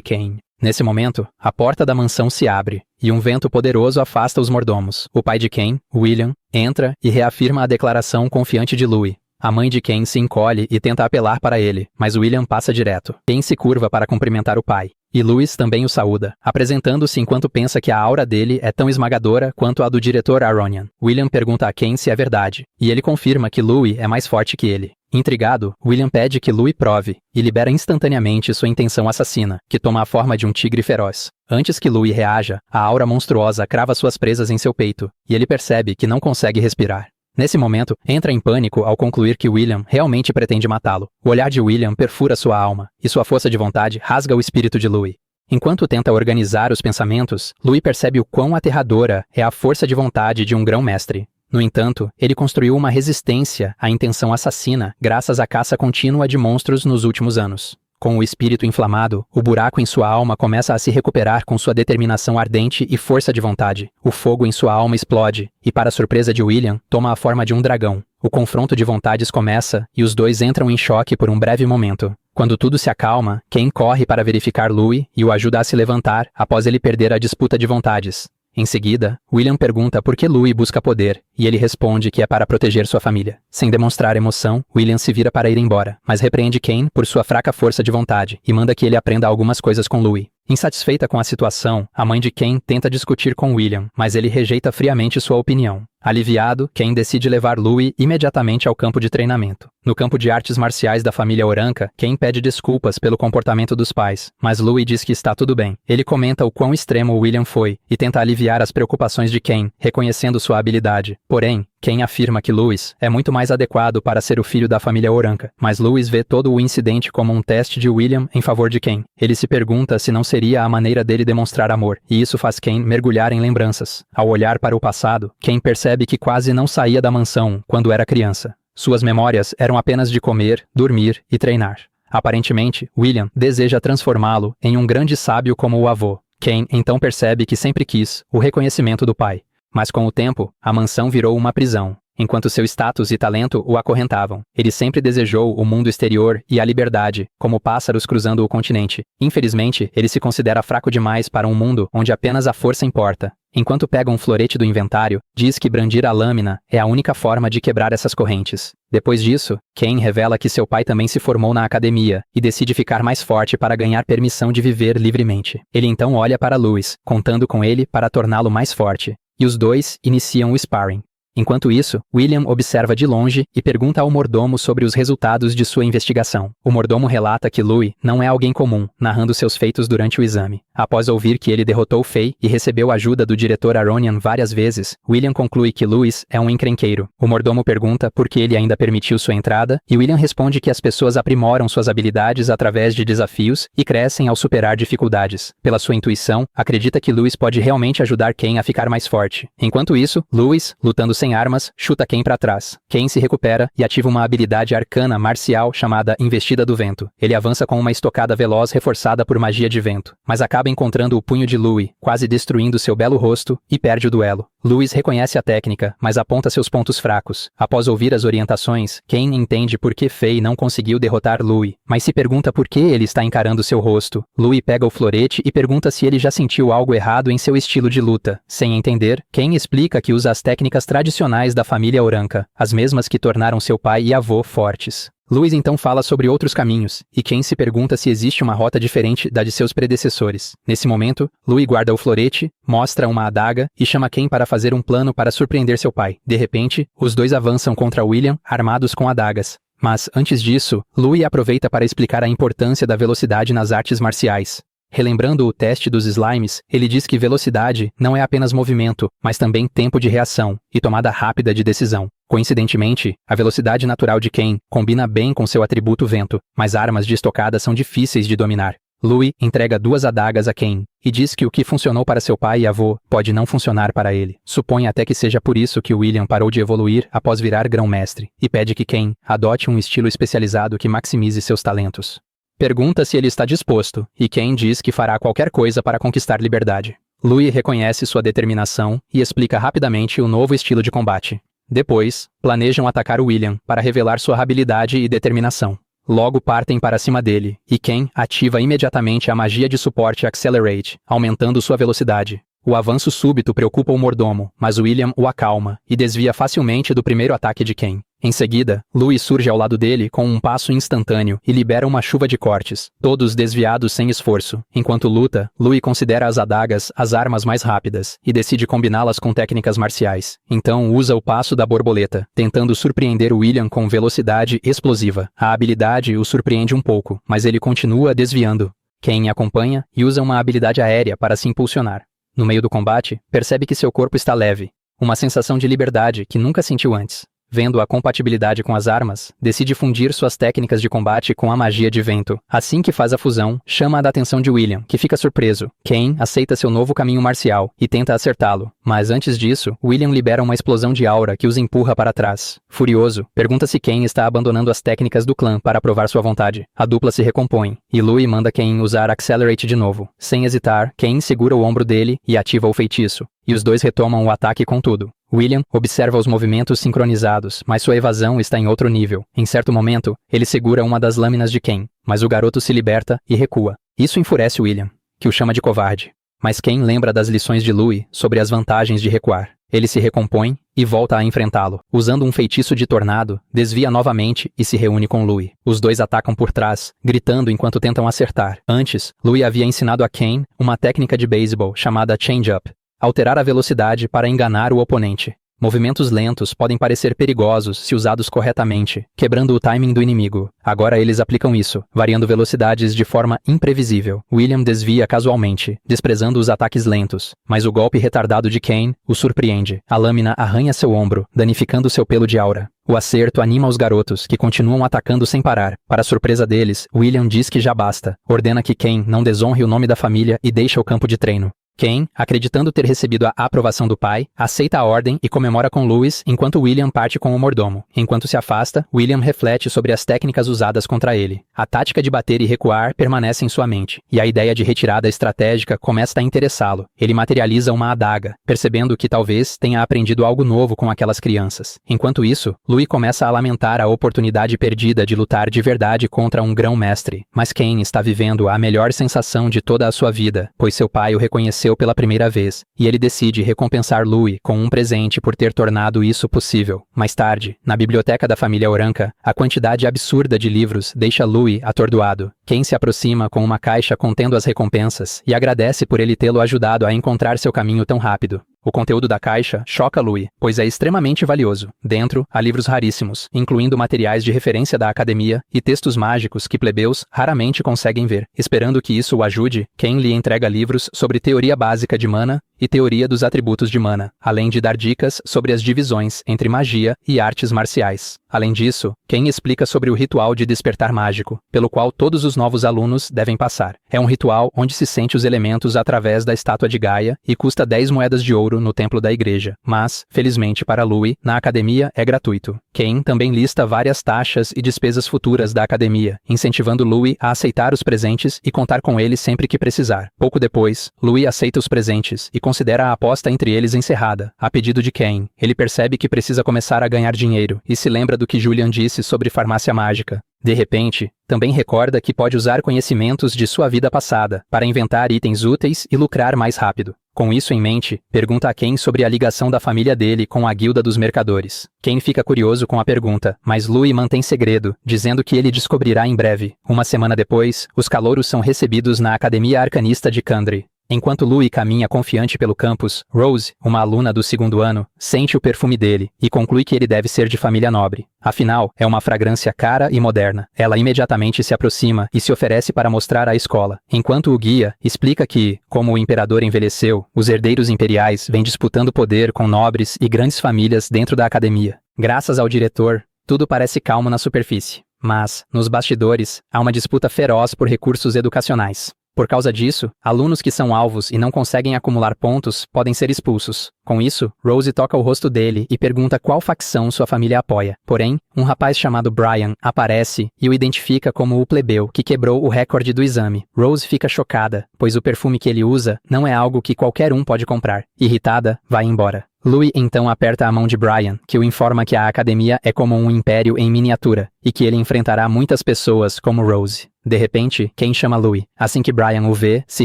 Ken. Nesse momento, a porta da mansão se abre, e um vento poderoso afasta os mordomos. O pai de Ken, William, entra e reafirma a declaração confiante de Louis. A mãe de Ken se encolhe e tenta apelar para ele, mas William passa direto. Ken se curva para cumprimentar o pai, e Louis também o saúda, apresentando-se enquanto pensa que a aura dele é tão esmagadora quanto a do diretor Aronian. William pergunta a Ken se é verdade, e ele confirma que Louis é mais forte que ele. Intrigado, William pede que Louis prove, e libera instantaneamente sua intenção assassina, que toma a forma de um tigre feroz. Antes que Louis reaja, a aura monstruosa crava suas presas em seu peito, e ele percebe que não consegue respirar. Nesse momento, entra em pânico ao concluir que William realmente pretende matá-lo. O olhar de William perfura sua alma, e sua força de vontade rasga o espírito de Louis. Enquanto tenta organizar os pensamentos, Louis percebe o quão aterradora é a força de vontade de um grão-mestre. No entanto, ele construiu uma resistência à intenção assassina graças à caça contínua de monstros nos últimos anos. Com o espírito inflamado, o buraco em sua alma começa a se recuperar com sua determinação ardente e força de vontade. O fogo em sua alma explode, e para surpresa de William, toma a forma de um dragão. O confronto de vontades começa, e os dois entram em choque por um breve momento. Quando tudo se acalma, Ken corre para verificar Louis e o ajuda a se levantar após ele perder a disputa de vontades. Em seguida, William pergunta por que Louis busca poder, e ele responde que é para proteger sua família. Sem demonstrar emoção, William se vira para ir embora, mas repreende Ken por sua fraca força de vontade e manda que ele aprenda algumas coisas com Louis. Insatisfeita com a situação, a mãe de Ken tenta discutir com William, mas ele rejeita friamente sua opinião. Aliviado, Ken decide levar Louis imediatamente ao campo de treinamento. No campo de artes marciais da família Oranca, Ken pede desculpas pelo comportamento dos pais, mas Louis diz que está tudo bem. Ele comenta o quão extremo William foi e tenta aliviar as preocupações de Ken, reconhecendo sua habilidade. Porém, Ken afirma que Louis é muito mais adequado para ser o filho da família Oranca, mas Louis vê todo o incidente como um teste de William em favor de Ken. Ele se pergunta se não seria a maneira dele demonstrar amor, e isso faz Ken mergulhar em lembranças. Ao olhar para o passado, Ken percebe que quase não saía da mansão quando era criança. Suas memórias eram apenas de comer, dormir e treinar. Aparentemente, William deseja transformá-lo em um grande sábio como o avô. Ken então percebe que sempre quis o reconhecimento do pai. Mas com o tempo, a mansão virou uma prisão. enquanto seu status e talento o acorrentavam. Ele sempre desejou o mundo exterior e a liberdade, como pássaros cruzando o continente. Infelizmente, ele se considera fraco demais para um mundo onde apenas a força importa. Enquanto pega um florete do inventário, diz que brandir a lâmina é a única forma de quebrar essas correntes. Depois disso, Ken revela que seu pai também se formou na academia e decide ficar mais forte para ganhar permissão de viver livremente. Ele então olha para Louis, contando com ele para torná-lo mais forte, e os dois iniciam o sparring. Enquanto isso, William observa de longe e pergunta ao mordomo sobre os resultados de sua investigação. O mordomo relata que Louis não é alguém comum, narrando seus feitos durante o exame. Após ouvir que ele derrotou Fei e recebeu ajuda do diretor Aronian várias vezes, William conclui que Louis é um encrenqueiro. O mordomo pergunta por que ele ainda permitiu sua entrada, e William responde que as pessoas aprimoram suas habilidades através de desafios e crescem ao superar dificuldades. Pela sua intuição, acredita que Louis pode realmente ajudar Ken a ficar mais forte. Enquanto isso, Louis, lutando sem armas, chuta Ken para trás. Ken se recupera e ativa uma habilidade arcana marcial chamada Investida do Vento. Ele avança com uma estocada veloz reforçada por magia de vento, mas acaba encontrando o punho de Louis, quase destruindo seu belo rosto, e perde o duelo. Louis reconhece a técnica, mas aponta seus pontos fracos. Após ouvir as orientações, Ken entende por que Fei não conseguiu derrotar Louis, mas se pergunta por que ele está encarando seu rosto. Louis pega o florete e pergunta se ele já sentiu algo errado em seu estilo de luta. Sem entender, Ken explica que usa as técnicas tradicionais da família Oranka, as mesmas que tornaram seu pai e avô fortes. Louis então fala sobre outros caminhos, e Ken se pergunta se existe uma rota diferente da de seus predecessores. Nesse momento, Louis guarda o florete, mostra uma adaga e chama Ken para fazer um plano para surpreender seu pai. De repente, os dois avançam contra William, armados com adagas. Mas, antes disso, Louis aproveita para explicar a importância da velocidade nas artes marciais. Relembrando o teste dos slimes, ele diz que velocidade não é apenas movimento, mas também tempo de reação e tomada rápida de decisão. Coincidentemente, a velocidade natural de Ken combina bem com seu atributo vento, mas armas de estocada são difíceis de dominar. Louis entrega 2 adagas a Ken e diz que o que funcionou para seu pai e avô pode não funcionar para ele. Supõe até que seja por isso que William parou de evoluir após virar grão-mestre, e pede que Ken adote um estilo especializado que maximize seus talentos. Pergunta se ele está disposto, e Ken diz que fará qualquer coisa para conquistar liberdade. Louis reconhece sua determinação e explica rapidamente o novo estilo de combate. Depois, planejam atacar William para revelar sua habilidade e determinação. Logo partem para cima dele, e Ken ativa imediatamente a magia de suporte Accelerate, aumentando sua velocidade. O avanço súbito preocupa o mordomo, mas William o acalma e desvia facilmente do primeiro ataque de Ken. Em seguida, Louis surge ao lado dele com um passo instantâneo e libera uma chuva de cortes, todos desviados sem esforço. Enquanto luta, Louis considera as adagas as armas mais rápidas e decide combiná-las com técnicas marciais. Então usa o passo da borboleta, tentando surpreender William com velocidade explosiva. A habilidade o surpreende um pouco, mas ele continua desviando. Ken acompanha e usa uma habilidade aérea para se impulsionar. No meio do combate, percebe que seu corpo está leve, uma sensação de liberdade que nunca sentiu antes. Vendo a compatibilidade com as armas, decide fundir suas técnicas de combate com a magia de vento. Assim que faz a fusão, chama a atenção de William, que fica surpreso. Ken aceita seu novo caminho marcial e tenta acertá-lo, mas antes disso, William libera uma explosão de aura que os empurra para trás. Furioso, pergunta se Ken está abandonando as técnicas do clã para provar sua vontade. A dupla se recompõe, e Louis manda Ken usar Accelerate de novo. Sem hesitar, Ken segura o ombro dele e ativa o feitiço, e os dois retomam o ataque com tudo. William observa os movimentos sincronizados, mas sua evasão está em outro nível. Em certo momento, ele segura uma das lâminas de Ken, mas o garoto se liberta e recua. Isso enfurece William, que o chama de covarde. Mas Ken lembra das lições de Louis sobre as vantagens de recuar. Ele se recompõe e volta a enfrentá-lo. Usando um feitiço de tornado, desvia novamente e se reúne com Louis. Os dois atacam por trás, gritando enquanto tentam acertar. Antes, Louis havia ensinado a Ken uma técnica de beisebol chamada change-up. Alterar a velocidade para enganar o oponente. Movimentos lentos podem parecer perigosos se usados corretamente, quebrando o timing do inimigo. Agora eles aplicam isso, variando velocidades de forma imprevisível. William desvia casualmente, desprezando os ataques lentos, mas o golpe retardado de Ken o surpreende. A lâmina arranha seu ombro, danificando seu pelo de aura. O acerto anima os garotos, que continuam atacando sem parar. Para surpresa deles, William diz que já basta. Ordena que Ken não desonre o nome da família e deixa o campo de treino. Ken, acreditando ter recebido a aprovação do pai, aceita a ordem e comemora com Louis enquanto William parte com o mordomo. Enquanto se afasta, William reflete sobre as técnicas usadas contra ele. A tática de bater e recuar permanece em sua mente, e a ideia de retirada estratégica começa a interessá-lo. Ele materializa uma adaga, percebendo que talvez tenha aprendido algo novo com aquelas crianças. Enquanto isso, Louis começa a lamentar a oportunidade perdida de lutar de verdade contra um grão-mestre. Mas Ken está vivendo a melhor sensação de toda a sua vida, pois seu pai o reconheceu pela primeira vez, e ele decide recompensar Louis com um presente por ter tornado isso possível. Mais tarde, na biblioteca da família Oranca, a quantidade absurda de livros deixa Louis atordoado. Ken se aproxima com uma caixa contendo as recompensas e agradece por ele tê-lo ajudado a encontrar seu caminho tão rápido. O conteúdo da caixa choca Louis, pois é extremamente valioso. Dentro, há livros raríssimos, incluindo materiais de referência da academia e textos mágicos que plebeus raramente conseguem ver. Esperando que isso o ajude, Ken lhe entrega livros sobre teoria básica de mana e teoria dos atributos de mana, além de dar dicas sobre as divisões entre magia e artes marciais. Além disso, Ken explica sobre o ritual de despertar mágico, pelo qual todos os novos alunos devem passar. É um ritual onde se sente os elementos através da estátua de Gaia e custa 10 moedas de ouro no templo da igreja. Mas, felizmente para Louis, na academia é gratuito. Ken também lista várias taxas e despesas futuras da academia, incentivando Louis a aceitar os presentes e contar com eles sempre que precisar. Pouco depois, Louis aceita os presentes e considera a aposta entre eles encerrada, a pedido de Ken. Ele percebe que precisa começar a ganhar dinheiro e se lembra do que Julian disse sobre farmácia mágica. De repente, também recorda que pode usar conhecimentos de sua vida passada para inventar itens úteis e lucrar mais rápido. Com isso em mente, pergunta a Ken sobre a ligação da família dele com a Guilda dos Mercadores. Ken fica curioso com a pergunta, mas Louis mantém segredo, dizendo que ele descobrirá em breve. Uma semana depois, os calouros são recebidos na Academia Arcanista de Kandri. Enquanto Louis caminha confiante pelo campus, Rose, uma aluna do segundo ano, sente o perfume dele e conclui que ele deve ser de família nobre. Afinal, é uma fragrância cara e moderna. Ela imediatamente se aproxima e se oferece para mostrar à escola, enquanto o guia explica que, como o imperador envelheceu, os herdeiros imperiais vêm disputando poder com nobres e grandes famílias dentro da academia. Graças ao diretor, tudo parece calmo na superfície. Mas, nos bastidores, há uma disputa feroz por recursos educacionais. Por causa disso, alunos que são alvos e não conseguem acumular pontos podem ser expulsos. Com isso, Rose toca o rosto dele e pergunta qual facção sua família apoia. Porém, um rapaz chamado Brian aparece e o identifica como o plebeu que quebrou o recorde do exame. Rose fica chocada, pois o perfume que ele usa não é algo que qualquer um pode comprar. Irritada, vai embora. Louis então aperta a mão de Brian, que o informa que a academia é como um império em miniatura, e que ele enfrentará muitas pessoas como Rose. De repente, Ken chama Louis. Assim que Brian o vê, se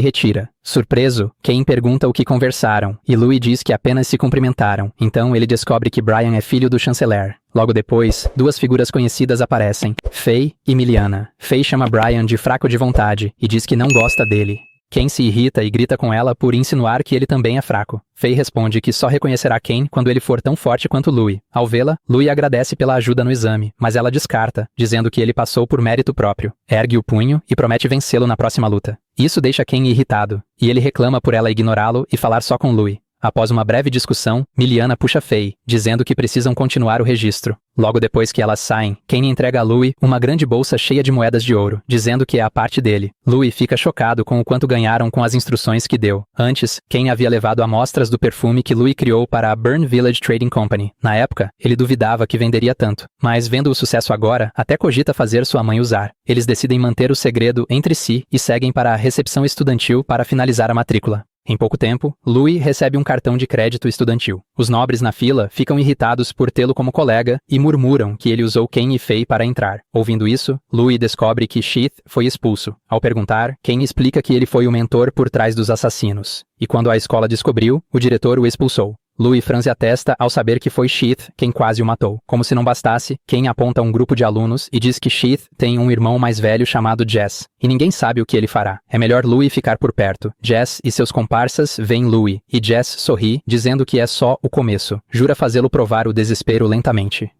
retira. Surpreso, Ken pergunta o que conversaram, e Louis diz que apenas se cumprimentaram. Então ele descobre que Brian é filho do chanceler. Logo depois, duas figuras conhecidas aparecem, Faye e Miliana. Faye chama Brian de fraco de vontade, e diz que não gosta dele. Ken se irrita e grita com ela por insinuar que ele também é fraco. Faye responde que só reconhecerá Ken quando ele for tão forte quanto Louis. Ao vê-la, Louis agradece pela ajuda no exame, mas ela descarta, dizendo que ele passou por mérito próprio. Ergue o punho e promete vencê-lo na próxima luta. Isso deixa Ken irritado, e ele reclama por ela ignorá-lo e falar só com Louis. Após uma breve discussão, Miliana puxa Faye, dizendo que precisam continuar o registro. Logo depois que elas saem, Ken entrega a Louis uma grande bolsa cheia de moedas de ouro, dizendo que é a parte dele. Louis fica chocado com o quanto ganharam com as instruções que deu. Antes, Ken havia levado amostras do perfume que Louis criou para a Burn Village Trading Company. Na época, ele duvidava que venderia tanto, mas vendo o sucesso agora, até cogita fazer sua mãe usar. Eles decidem manter o segredo entre si e seguem para a recepção estudantil para finalizar a matrícula. Em pouco tempo, Louis recebe um cartão de crédito estudantil. Os nobres na fila ficam irritados por tê-lo como colega e murmuram que ele usou Ken e Faye para entrar. Ouvindo isso, Louis descobre que Sheath foi expulso. Ao perguntar, Ken explica que ele foi o mentor por trás dos assassinos. E quando a escola descobriu, o diretor o expulsou. Louis franze a testa ao saber que foi Sheath quem quase o matou. Como se não bastasse, Ken aponta um grupo de alunos e diz que Sheath tem um irmão mais velho chamado Jess, e ninguém sabe o que ele fará. É melhor Louis ficar por perto. Jess e seus comparsas veem Louis, e Jess sorri, dizendo que é só o começo. Jura fazê-lo provar o desespero lentamente.